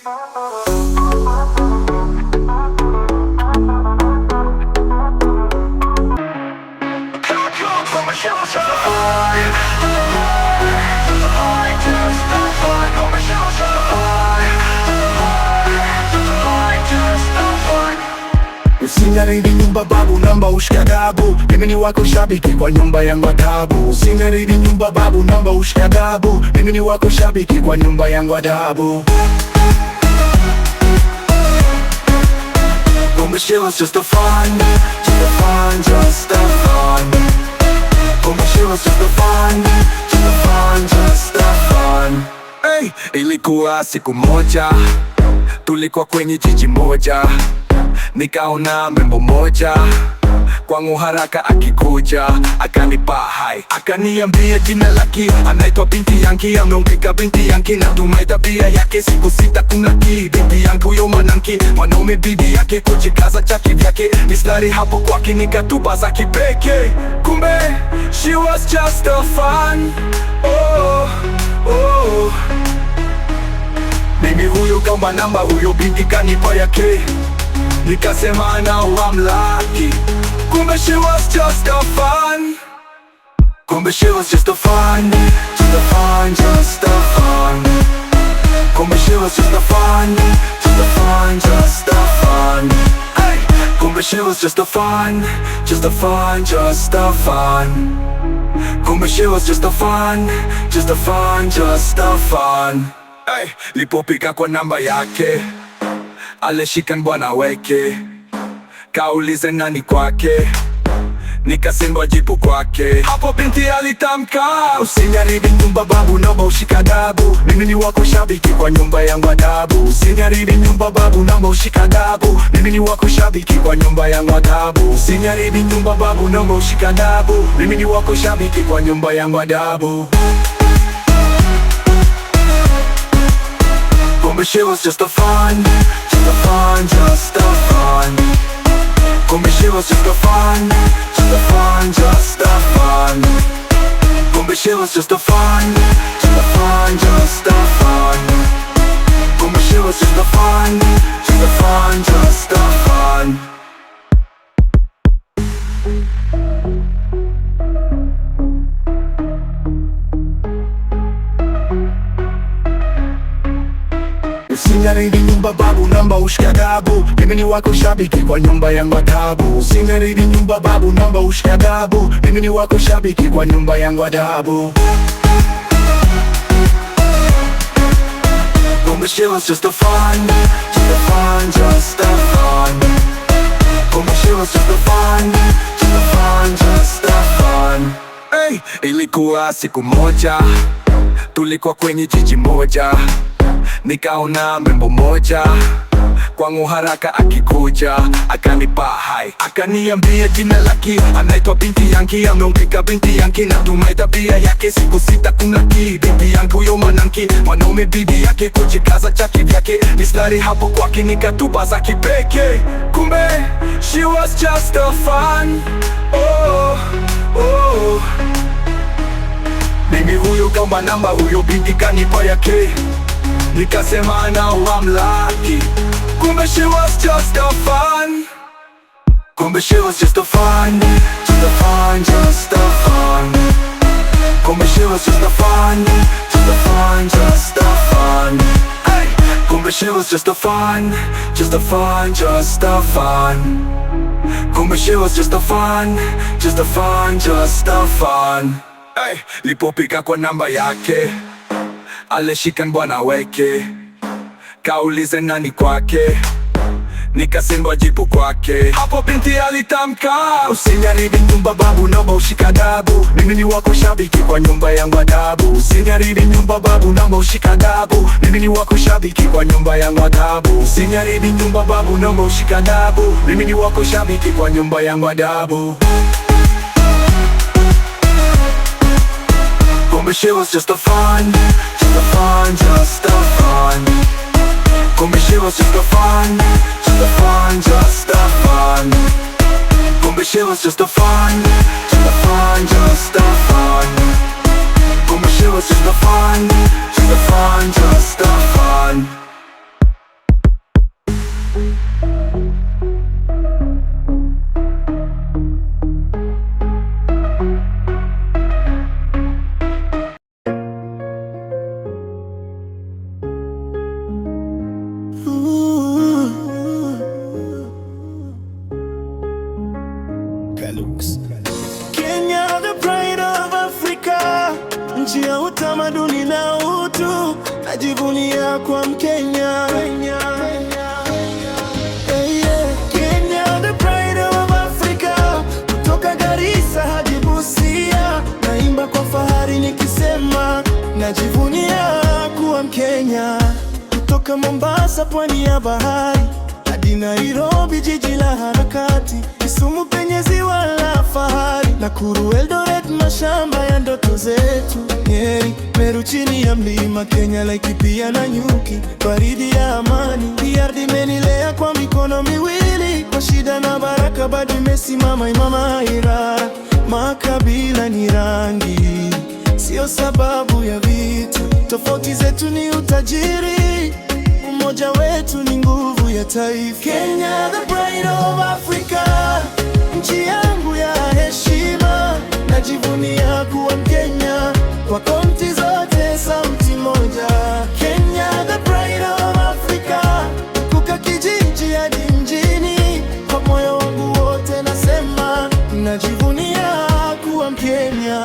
Usingaridi nyumba babu, namba ushikadabu. Mimi ni wako shabiki kwa nyumba yangu adabu. Usingaridi nyumba babu, namba ushikadabu. Mimi ni wako shabiki kwa nyumba yangu adabu. Komeshe was just a fun, just a fun, just a fun. Komeshe was just a fun, just a fun, just a fun. Hey, ilikuwa siku moja, tulikuwa kwenye jiji moja. Nikaona mrembo moja kwangu haraka akikuja, akanipa hai, akaniambia jina lake anaitwa binti yanki. Ameongeka binti yanki na tumai tabia yake, siku sita kunaki binti yangu yo mananki. Mwanaume bibi yake kujikaza chaki vyake, mistari hapo kwake nikatuba za kipeke. Kumbe she was just a fun. Oh, oh. Mimi huyu kama namba, huyo binti kanipa yake. Nikasema now I'm lucky. Kumbe she was just a fun. Kumbe she was just a fun, just a fun, just a fun. Kumbe she was just a fun, just a fun, just a fun. Hey! Kumbe she was just a fun, just a fun, just a fun. Kumbe she was just a fun, just a fun, just a fun. Hey! Lipopika kwa namba yake, alishika bwana weke, kaulize nani kwake, nikasema jibu kwake. Hapo binti alitamka, usiniharibu nyumba babu, naomba ushikadabu. Mimi ni wako shabiki kwa nyumba yangu adabu. Usiniharibu nyumba babu, naomba ushikadabu. Mimi ni wako shabiki kwa nyumba yangu adabu. Usiniharibu nyumba babu, naomba ushikadabu. Mimi ni wako shabiki kwa nyumba yangu adabu. Kumbe she was just a fun, just a fun, just a fun. Kumbe she was just a fun, just a fun, just a fun. Kumbe she was just a fun, just a fun, just a fun. Kumbe she was just a fun, just a fun, just a fun. Usingaridi nyumba babu, namba ushikadabu. Mimi ni wako shabiki kwa nyumba yangu adabu. Usingaridi nyumba babu, namba ushikadabu. Mimi ni wako shabiki kwa nyumba yangu adabu. Kumbe she was just a fun, just a fun, just a fun. Kumbe she was just a fun, just a fun, just a fun. Hey, ilikuwa siku moja, tulikuwa kwenye jiji moja, nikaona mrembo moja kwangu haraka akikuja, akanipa hai, akaniambia jina lake anaitwa binti yanki, ameongeka binti yanki na tumai tabia yake, siku sita kunaki binti yangu yo mananki, mwanaume bibi yake kujikaza chaki vyake, mistari hapo kwake nikatupa za kipeke. Kumbe she was just a fun, oh, oh. Mimi huyu kama namba, huyo binti kanipa yake, nikasema now I'm lucky. Kumbe she was just a fun. Kumbe she was just a fun, just a fun, just a fun. Kumbe she was just a fun, just a fun, just a fun. Hey! Kumbe she was just a fun, just a fun, just a fun. Kumbe she was just a fun, just a fun, just a fun. Hey! Lipopika kwa namba yake, alishika bwana weke, kaulize nani kwake, nikasema jibu kwake. Hapo binti alitamka, usingaridi nyumba babu, naomba ushikadabu. Mimi ni wako shabiki kwa nyumba yangu adabu. Usingaridi nyumba babu, naomba ushikadabu. Mimi ni wako shabiki kwa nyumba yangu adabu. Usingaridi nyumba babu, naomba ushikadabu. Mimi ni wako shabiki kwa nyumba yangu adabu. Kumbe she was just a fun, just a fun, just a fun. Kumbe she was just a fun, just a fun, just a fun. Kumbe she was just a fun, just a fun, just a fun. Kumbe she was just a fun, just a fun, just a fun. Kenya, the pride of Africa, nchi ya utamaduni na utu, najivunia kwa Mkenya. Hey, yeah. Kenya, the pride of Africa, kutoka Garissa hadi Busia, naimba kwa fahari nikisema najivunia kuwa Mkenya. Kutoka Mombasa pwani ya bahari hadi Nairobi jiji la harakati, Kisumu penye ziwa la fahari, Nakuru Eldoret mashamba ya ndoto zetu, Nyeri Meru chini ya mlima Kenya, Laikipia na Nyuki baridi ya amani. DRD imenilea kwa mikono miwili, kwa shida na baraka bado imesimama imara imara. Makabila ni rangi, sio sababu ya vita, tofauti zetu ni utajiri, umoja wetu ni nguvu ya taifa. Kenya, the pride of Africa, nchi yangu ya heshima, najivunia kuwa Mkenya, kwa kaunti zote sauti moja. Kenya, the pride of Africa, kutoka kijiji hadi mjini, kwa moyo wangu wote nasema najivunia kuwa Mkenya.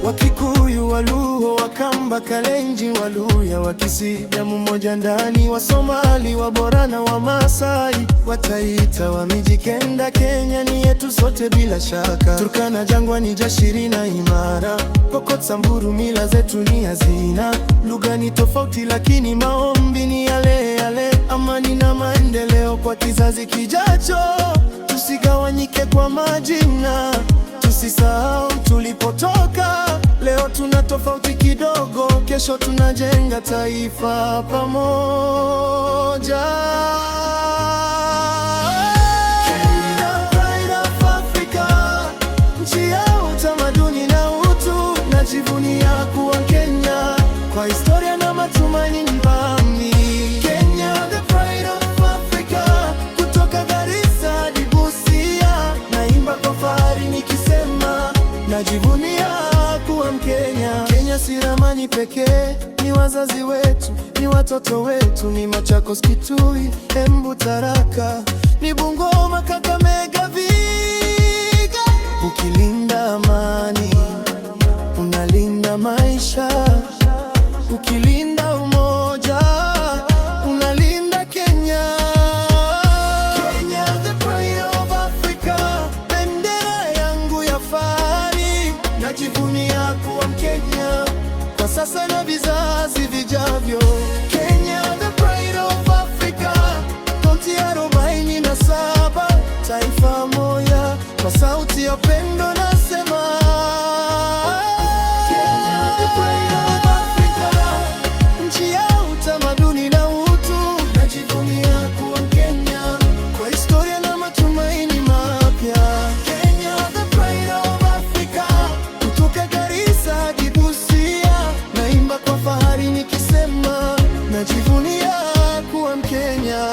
Wakikuyu, Waluo, Wakamba, Kalenjin, Waluya, Wakisii, damu moja ndani, Wasomali, Waborana, Wamasai, Wataita, Wamijikenda. Kenya ni yetu sote bila shaka, Turkana, Jangwani, Jashiri na Imara, Pokot, Samburu, mila zetu ni hazina. Lugha ni tofauti lakini maombi ni yale yale, amani na maendeleo kwa kizazi kijacho. Tusigawanyike kwa majina, tusisahau tulipotoka, leo tuna tofauti kidogo, kesho tunajenga taifa pamoja. Kenya, pride of Africa, nchi ya utamaduni na utu. Najivunia kuwa Kenya, kwa historia na matumaini nibami. Kenya, the pride of Africa, kutoka Garissa hadi Busia. Naimba kwa fahari nikisema najivunia kuwa Mkenya. Kenya si ramani pekee, ni wazazi wetu, ni watoto wetu, ni Machakos, Kitui, Embu, Tharaka, ni Bungoma, Kakamega, Vihiga. Ukilinda amani, unalinda maisha. Ukilinda umoja, unalinda Kenya. Kenya, the pride of Africa, bendera yangu ya fahari. Najivunia kuwa Mkenya, kwa sasa na vizazi vijavyo. Kenya, the pride of Africa, kaunti 47, taifa moja, kwa sauti ya upendo nasema Kenya, the pride of Africa, nchi ya utamaduni na utu. Najivunia kuwa Mkenya, kwa historia na matumaini mapya. Kenya, the pride of Africa, kutoka Garissa hadi Busia. Naimba kwa fahari nikisema najivunia kuwa Mkenya.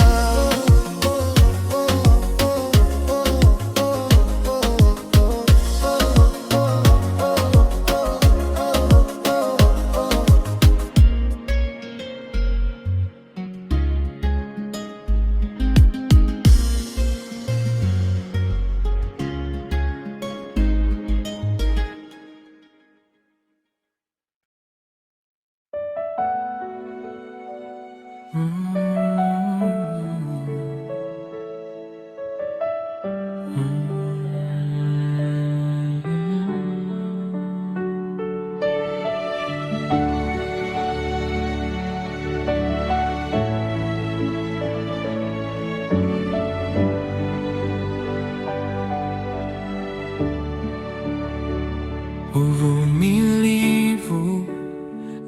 Uvumilivu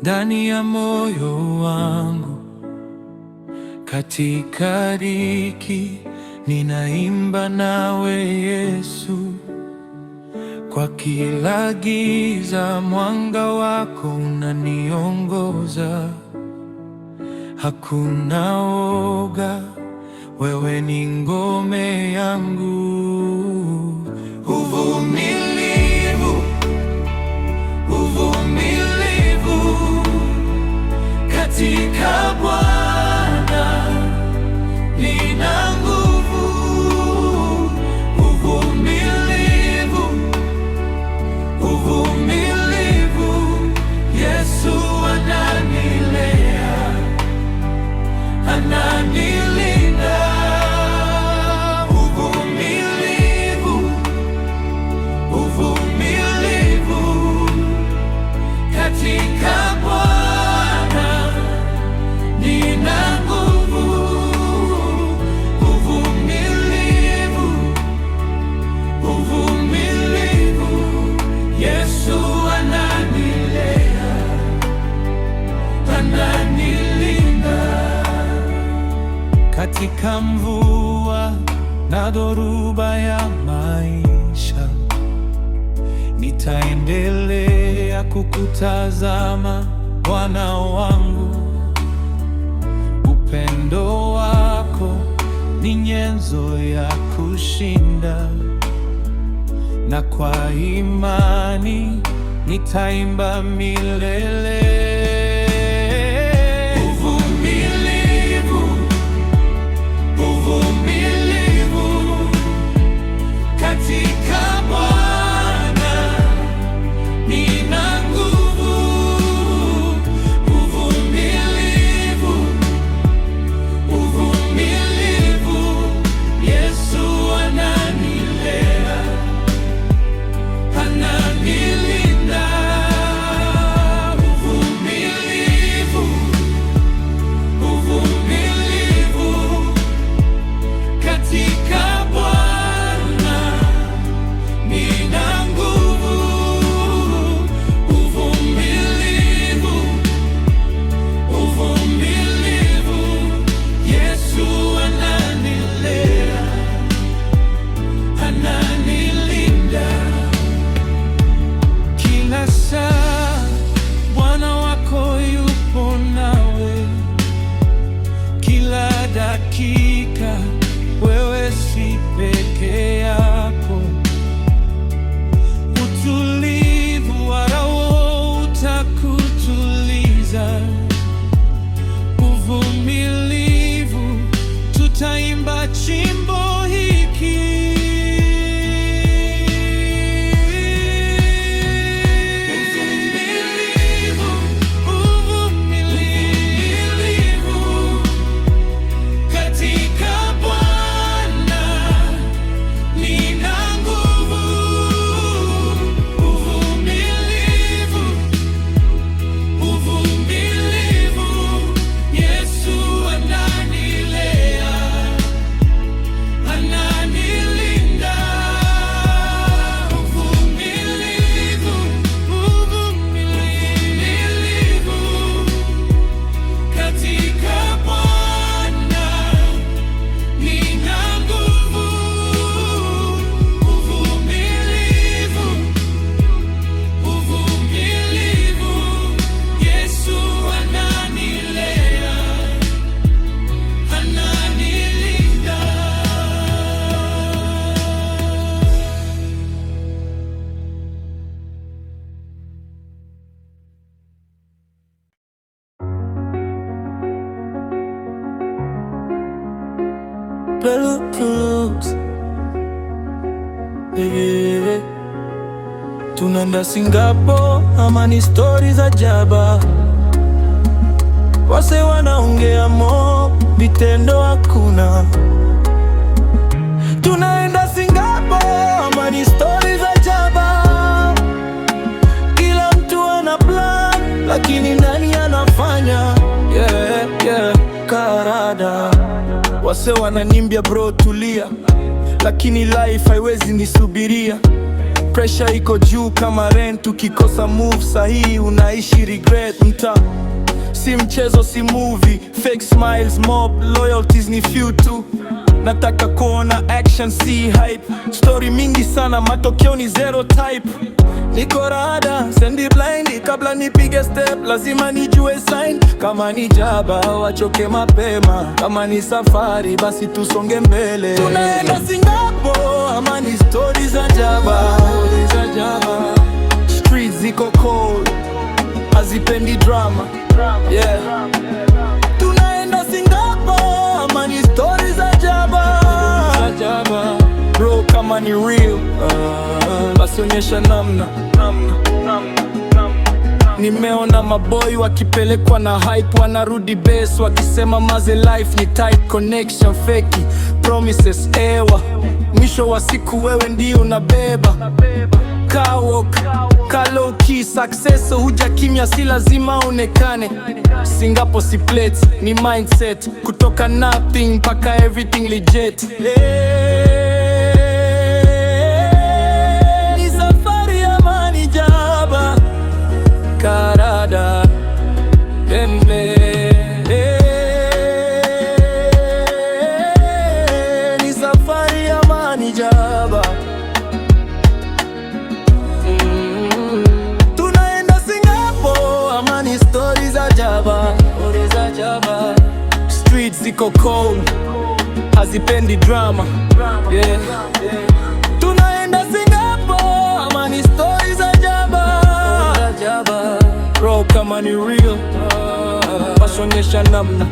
ndani ya moyo wangu, katika dhiki ninaimba nawe Yesu. Kwa kila giza mwanga wako unaniongoza. Hakuna woga, wewe ni ngome yangu. Uvumilivu, uvumilivu katika Bwana nina nguvu. Uvumilivu, uvumilivu, Yesu ananilea, ananilinda. Uvumilivu, uvumilivu katika Bwana nina nguvu. Uvumilivu, uvumilivu, Yesu ananilea, ananilinda. Katika mvua na dhoruba ya maisha, nitaendelea kukutazama Bwana wangu. Upendo wako ni nyenzo ya kushinda, na kwa imani nitaimba milele. Uvumilivu, uvumilivu katika Bwana nina nguvu. Uvumilivu, uvumilivu, Yesu ananilea, ananilinda. Uvumilivu, dakika, wewe si peke yako. Utulivu wa roho utakutuliza, uvumilivu tutaimba chimbo hiki. Tunaenda Singapore ama ni stories za jaba, wase wanaongea mo, vitendo hakuna. Tunaenda Singapore ama ni stories za jaba, kila mtu ana plan lakini nani anafanya? Karada, wase wananiambia bro tulia, lakini life haiwezi nisubiria. Pressure iko juu kama rent, ukikosa move sahihi unaishi regret. Mta si mchezo, si movie, fake smiles mob, loyalties ni few tu. Nataka kuona action, si hype. Story mingi sana, matokeo ni zero type. Niko rada, sendi blind, kabla nipige step lazima nijue sign. Kama ni jaba, wachoke mapema. Kama ni safari, basi tusonge mbele. Tunaenda Singapore, ama ni stories za jaba. Streets ziko cold, hazipendi drama. Tunaenda Singapore, ama ni stories za jaba. Bro, kama ni real, basi onyesha namna. Nimeona maboy wakipelekwa na hype, wanarudi base wakisema maze life ni tight. Connection feki, promises ewa, mwisho wa siku wewe ndio unabeba. Kawok, low key, success huja kimya, si lazima onekane. Singapore si plates, ni mindset, kutoka nothing mpaka everything legit. Ni safari ya mani jaba, karada, pembe. Ni safari ya mani jaba. Tunaenda Singapore, ama ni stories za jaba. Streets ziko cold, hazipendi drama. Tunaenda Singapore, ama ni stories za jaba. Bro, kama ni real, basi onyesha namna.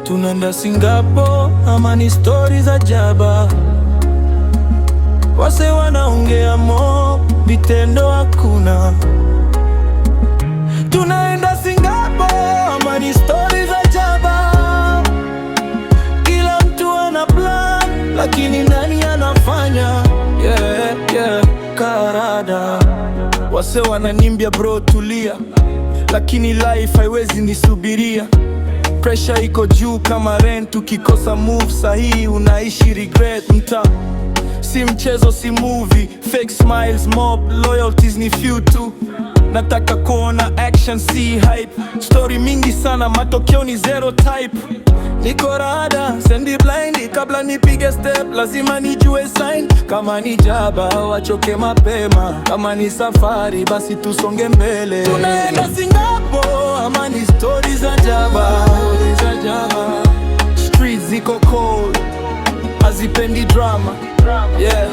Tunaenda Singapore, ama ni stories za jaba, wase wanaongea mo, vitendo hakuna. Tunaenda Singapore, ama ni stories za jaba, kila mtu ana plan lakini nani anafanya? Karada, wase wananiambia bro tulia, lakini life haiwezi nisubiria. Pressure iko juu kama rent, ukikosa move sahihi unaishi regret. Mta si mchezo, si movie. Fake smiles mob, loyalties ni few tu. Nataka kuona action, si hype. Story mingi sana, matokeo ni zero type. Niko rada, sendi blind, kabla nipige step lazima nijue sign. Kama ni jaba, wachoke mapema. Kama ni safari, basi tusonge mbele. Tunaenda Singapore, ama ni stories za jaba. Streets ziko cold, hazipendi drama. Yeah.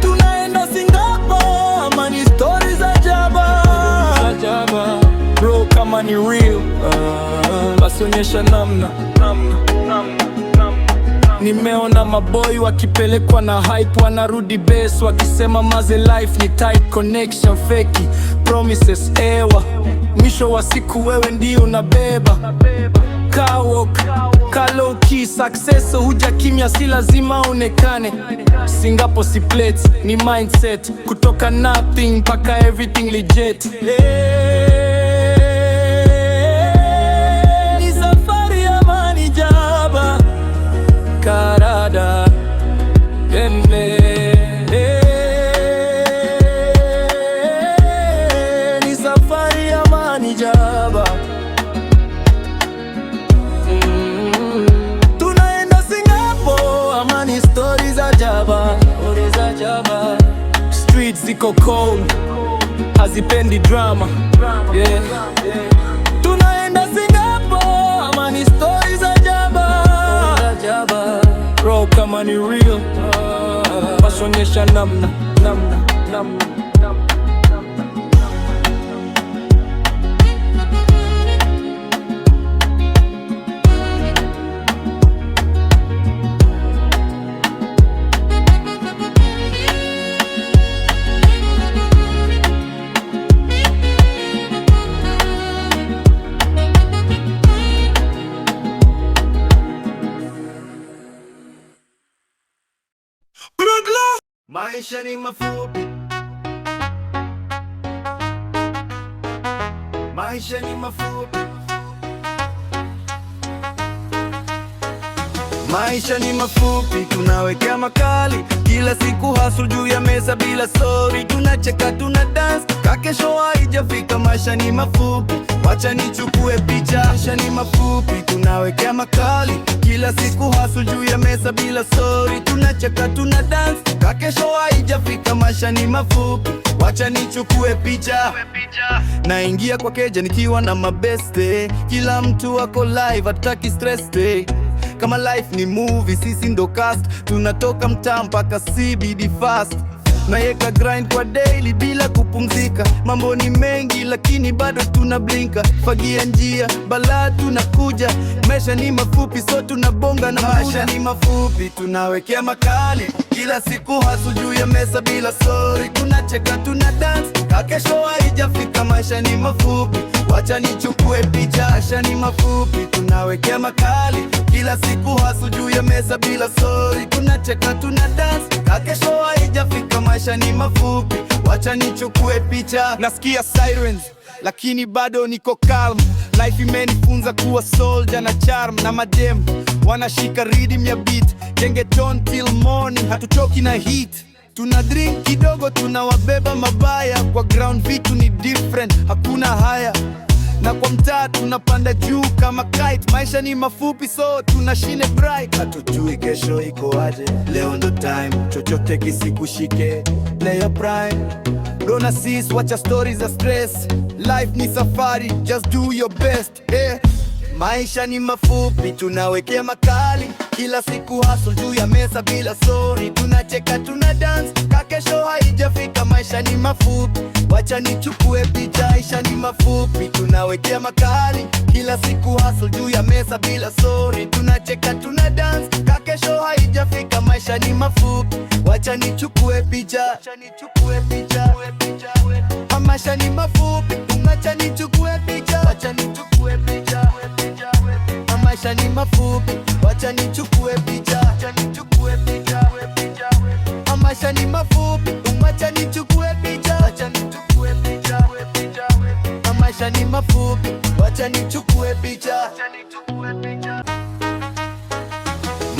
Tunaenda Singapore, ama ni stories za jaba. Bro, kama ni real, basi onyesha namna. Nimeona maboy wakipelekwa na hype, wanarudi base wakisema maze life ni tight. Connection feki, promises ewa, mwisho wa siku wewe ndio unabeba. Kawok, low key, success huja kimya, si lazima onekane. Singapore si plates, ni mindset, kutoka nothing mpaka everything legit. Ni safari ama ni jaba, karada ende. Ni safari ama ni jaba. Tunaenda Singapore, ama ni stories za jaba. Streets ziko cold, hazipendi drama. Yeah. Tunaenda Singapore, ama ni stories za jaba. Bro, kama ni real, basi onyesha namna. Maisha ni mafupi, maisha ni mafupi, maisha ni mafupi. Tunawekea makali kila siku, hustle juu ya meza bila sorry. Tunacheka, tuna dance, kakesho haijafika. Maisha ni mafupi, wacha nichukue picha. Maisha ni mafupi, tunawekea makali kila siku, hustle juu ya meza bila sorry. Tunacheka, tuna dance, kakesho haijafika. Maisha ni mafupi, wacha nichukue picha. Naingia kwa keja nikiwa na mabeste, kila mtu wako live, hataki stress day. Kama life ni movie, sisi ndo cast. Tunatoka mtaa mpaka CBD fast. Nayeka grind kwa daily bila kupumzika. Mambo ni mengi lakini bado tunablinka. Fagia njia, balaa tunakuja. Maisha ni mafupi, so tunabonga na maisha ni mafupi, tunawekea makali kila siku, hustle juu ya mesa bila sorry. Tunacheka, tuna dance, kakesho haijafika. Maisha ni mafupi, wacha nichukue picha. Maisha ni mafupi, tunawekea makali kila siku, hustle juu ya mesa bila sorry. Tunacheka, tuna dance, kakesho haijafika. Maisha ni mafupi, wacha nichukue picha. Nasikia sirens lakini bado niko calm. Life imenifunza kuwa soldier na charm. Na madem wanashika rhythm ya beat, gengeton till morning, hatuchoki na heat. Tuna drink kidogo, tunawabeba mabaya. Kwa ground vitu ni different, hakuna haya. Na kwa mtaa tunapanda juu kama kite. Maisha ni mafupi, so tunashine bright. Hatujui kesho iko aje, leo ndo time, chochote kisikushike. Play your prime, gonna sis, wacha stories za stress. Life ni safari, just do your best. Maisha ni mafupi, tunawekea makali kila siku, hustle juu ya mesa bila sorry. Tunacheka, tuna dance, kakesho haijafika. Maisha ni mafupi, wacha nichukue picha. Maisha ni mafupi, tunawekea makali kila siku, hustle juu ya mesa bila sorry. Tunacheka, tuna dance, kakesho haijafika. Maisha ni mafupi, wacha nichukue picha. Maisha ni mafupi, wacha nichukue picha. Wacha nichukue picha. Maisha ni mafupi, wacha nichukue picha. Maisha ni mafupi, wacha nichukue picha. Maisha ni mafupi, wacha nichukue picha.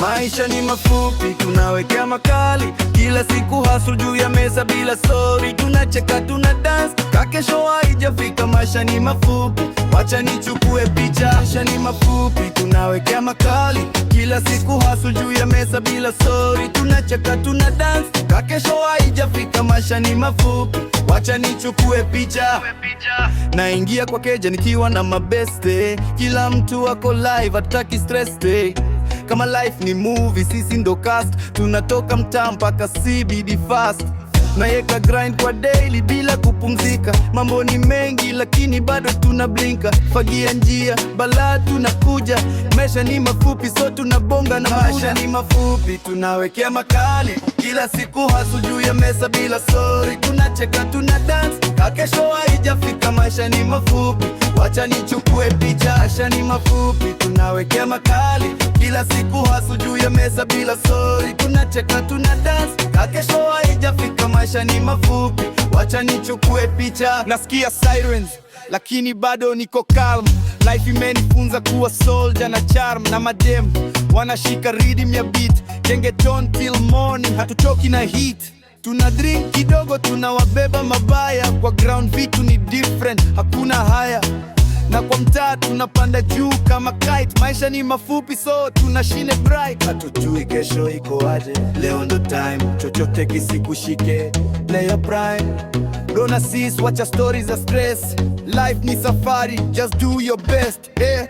Maisha ni mafupi, tunawekea makali. Kila siku hustle juu ya meza bila story. Tunacheka, tuna dance, kakesho haijafika. Maisha ni mafupi, wacha nichukue picha. Maisha ni mafupi, tunawekea makali. Kila siku hustle juu ya meza bila story. Tunacheka, tuna dance, kakesho haijafika. Maisha ni mafupi, wacha nichukue picha. Naingia kwa keja nikiwa na mabeste. Kila mtu wako live, hataki stress day. Kama life ni movie, sisi ndo cast. Tunatoka mtaa mpaka CBD fast. Nayeka grind kwa daily bila kupumzika. Mambo ni mengi lakini bado tunablinka. Fagia njia, balaa tunakuja. Maisha ni mafupi, so tunabonga na muda. Maisha ni mafupi, tunawekea makali. Kila siku hustle juu ya mesa bila story. Tunacheka, tuna dance, kakesho haijafika. Maisha ni mafupi, wacha nichukue picha. Maisha ni mafupi, tunawekea makali. Kila siku hustle juu ya mesa bila story. Tunacheka, tuna dance, kakesho haijafika. Maisha ni mafupi, wacha nichukue picha. Nasikia sirens lakini bado niko calm. Life imenifunza kuwa soldier na charm. Na madem wanashika rhythm ya beat. Gengeton till morning, hatuchoki na heat. Tuna drink kidogo, tunawabeba mabaya. Kwa ground vitu ni different, hakuna haya. Na kwa mtaa tunapanda juu kama kite. Maisha ni mafupi, so tunashine bright. Hatujui kesho iko aje, leo ndo time. Chochote kisikushike, play your prime. Don't assist, wacha stories za stress. Life ni safari, just do your best, yeah.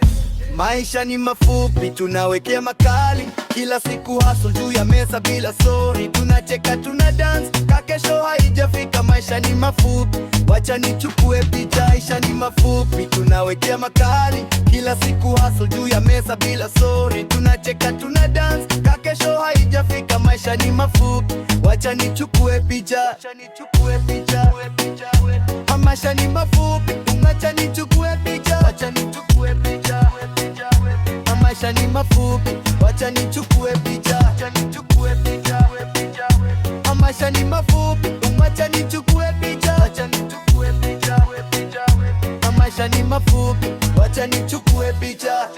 Maisha ni mafupi, tunawekea makali. Kila siku hustle juu ya mesa bila sorry. Tunacheka, tuna dance, kakesho haijafika. Maisha ni mafupi, wacha nichukue picha. Maisha ni mafupi, tunawekea makali. Kila siku hustle juu ya mesa bila sorry. Tunacheka, tuna dance, kakesho haijafika. Maisha ni mafupi, wacha nichukue picha. Maisha ni mafupi, wacha nichukue picha. Maisha ni mafupi, wacha nichukue picha. Maisha ni mafupi, wacha nichukue picha. Maisha ni mafupi, wacha nichukue picha.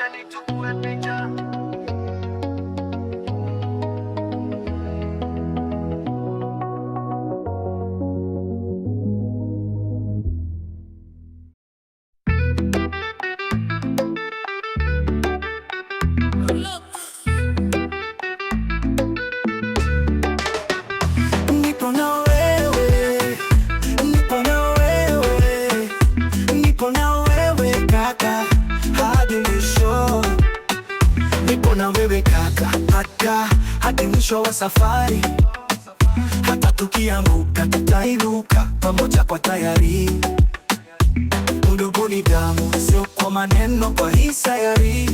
Hadi mwisho wa safari. Hata tukianguka tutainuka pamoja kwa tayari. Ndugu ni damu, sio kwa maneno, kwa hii sayari.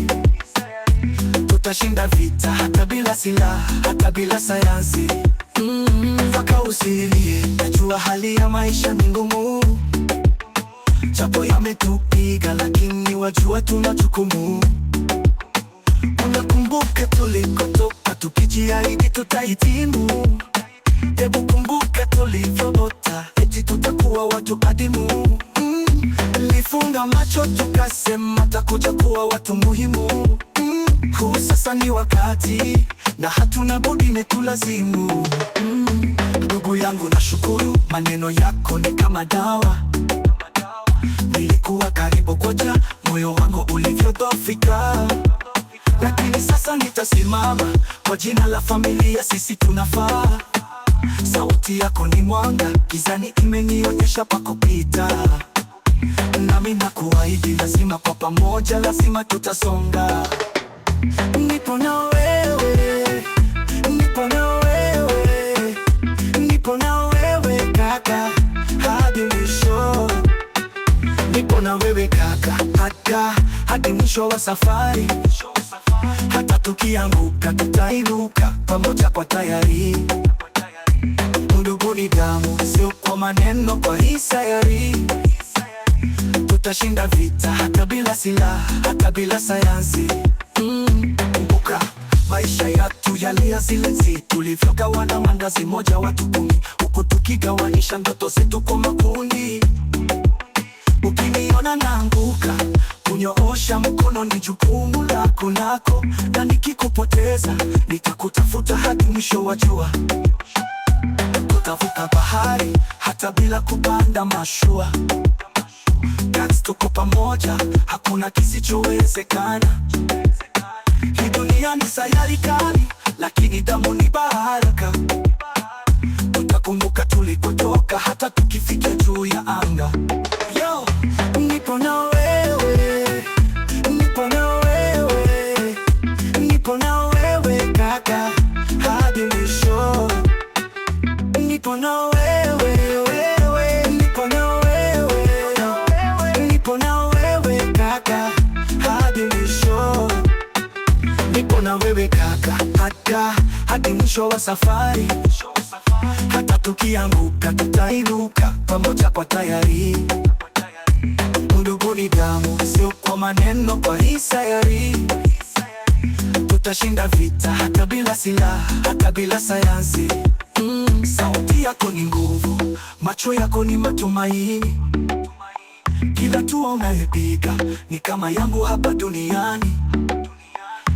Tutashinda vita hata bila silaha, hata bila sayansi. Mpaka usilie, najua hali ya maisha ni ngumu. Japo yametupiga lakini wajua tuna jukumu. Unakumbuka tulikotoka, tukijiahidi tutahitimu. Hebu kumbuka tulivyoota, eti tutakuwa watu adimu. Nilifunga macho tukasema takuja kuwa watu muhimu. Huu sasa ni wakati na hatuna budi, imetulazimu. Ndugu yangu nashukuru, maneno yako ni kama dawa. Nilikuwa karibu koja, moyo wangu ulivyodhoofika. Lakini sasa nitasimama, kwa jina la familia sisi tunafaa. Sauti yako ni mwanga, gizani imenionyesha pa kupita. Nami nakuahidi, lazima kwa pamoja, lazima tutasonga. Nipo na wewe, nipo na wewe, nipo na wewe kaka, hadi mwisho. Nipo na wewe kaka, hadi mwisho wa safari. Hata tukianguka tutainuka pamoja kwa tayari. Ndugu ni damu, sio kwa maneno, kwa hii sayari. Tutashinda vita hata bila silaha, hata bila sayansi. Kumbuka maisha yetu yalianzia tulivyogawana mandazi moja watu 10, huku tukigawanisha ndoto zetu kwa makundi. Ukiniona naanguka kunyoosha mkono ni jukumu lako nako, na nikikupoteza nitakutafuta hadi mwisho wa jua. Tutavuka bahari hata bila kupanda mashua. Guys, tuko pamoja, hakuna kisichowezekana. Hii dunia ni sayari kali, lakini damu ni baraka. Tutakumbuka tulikotoka hata tukifika juu ya anga. Yo, nipo na wewe, nipo na wewe, nipo na wewe kaka, hadi mwisho. Nipo na wewe, nipo na wewe, nipo na wewe kaka, hadi mwisho. Nipo na wewe kaka, hadi mwisho wa safari. Hata tukianguka tutainuka pamoja kwa tayari. Undugu ni damu, sio kwa maneno, kwa hii sayari. Tutashinda vita hata bila silaha, hata bila sayansi. Sauti yako ni nguvu, macho yako ni matumaini. Kila hatua unayopiga ni kama yangu hapa duniani.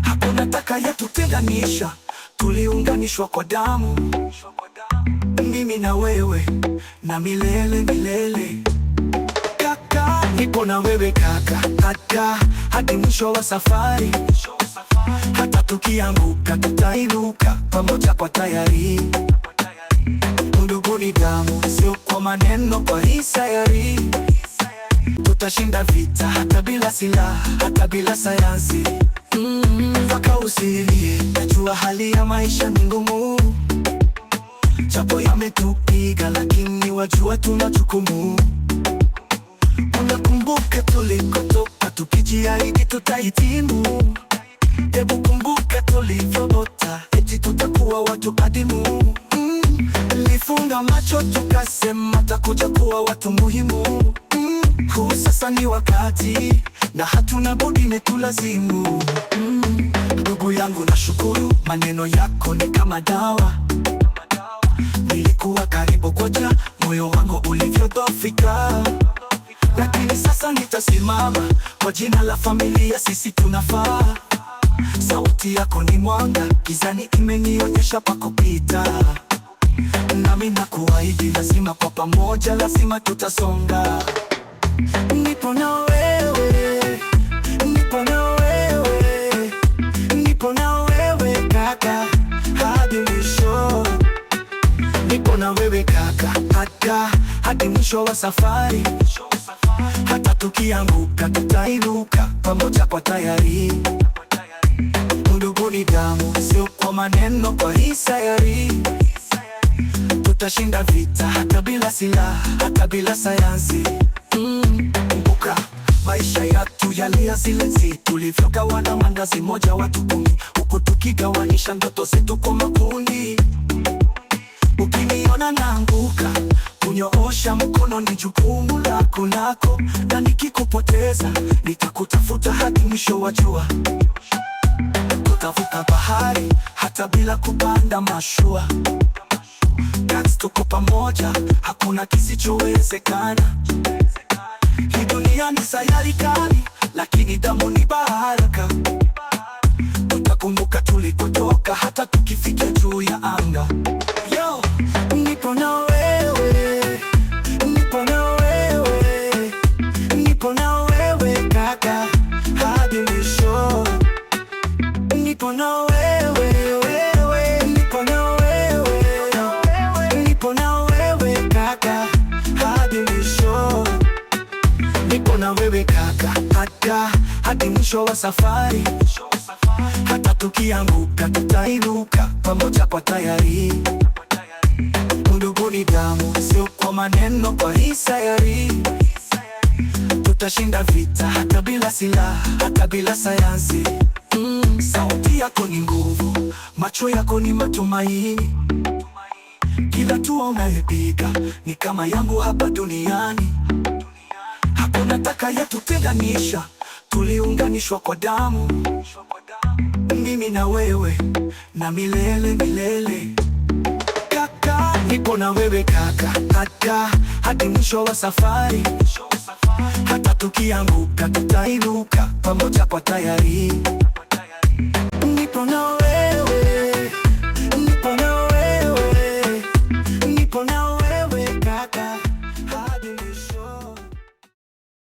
Hakuna atakayetutenganisha, tuliunganishwa kwa damu. Mimi na wewe na milele milele. Kaka, nipo na wewe kaka, hadi mwisho wa safari. Hata tukianguka tutainuka pamoja kwa tayari. Undugu ni damu, sio kwa maneno, kwa hii sayari. Tutashinda vita hata bila silaha, hata bila sayansi. Mpaka usilie, najua hali ya maisha ni ngumu. Japo yametupiga, lakini wajua tuna jukumu. Unakumbuka tulikotoka, tukijiahidi tutahitimu. Hebu kumbuka tulivyobota, eti tutakuwa watu adimu. Lifunga macho tukasema takuja kuwa watu muhimu. Huu sasa ni wakati, na hatuna budi, imetulazimu. Ndugu yangu nashukuru, maneno yako ni kama dawa. Nilikuwa karibu koja, moyo wangu ulivyodhoofika. Lakini sasa nitasimama, kwa jina la familia sisi tunafaa. Sauti yako ni mwanga, gizani imenionyesha pa kupita. Nami nakuahidi, lazima kwa pamoja, lazima tutasonga. Nipo na wewe, nipo na wewe, nipo na wewe kaka, hadi mwisho. Nipo na wewe kaka, hadi mwisho wa safari. Hata tukianguka tutainuka pamoja kwa tayari. Undugu ni damu, sio kwa maneno, kwa hii sayari. Tutashinda vita hata bila silaha, hata bila sayansi. Kumbuka maisha yetu yalianzia zile tulivyogawana mandazi moja watu 10, huku tukigawanisha ndoto zetu kwa makundi. Ukiniona naanguka, kunyoosha mkono ni jukumu lako nako, na nikikupoteza nitakutafuta hadi mwisho wa jua. Tutavuka bahari hata bila kupanda mashua. Guys, tuko pamoja, hakuna kisichowezekana. Hii dunia ni sayari kali, lakini damu ni baraka. Tutakumbuka tulikotoka hata tukifika juu ya anga. Yo, nipo na wewe, nipo na wewe, nipo na wewe kaka, hadi mwisho. Nipo na wewe, nipo na wewe, nipo na wewe kaka, hadi mwisho. Nipo na wewe kaka, hadi mwisho wa safari. Hata tukianguka tutainuka pamoja kwa tayari. Undugu ni damu, sio kwa maneno, kwa hii sayari. Tutashinda vita hata bila silaha, hata bila sayansi. Sauti yako ni nguvu, macho yako ni matumaini. Kila hatua unayopiga ni kama yangu hapa duniani. Hakuna atakayetutenganisha, tuliunganishwa kwa damu. Mimi na wewe na milele milele. Kaka, nipo na wewe kaka, hadi mwisho wa safari. hata tukianguka tutainuka pamoja kwa tayari. Ndipo nao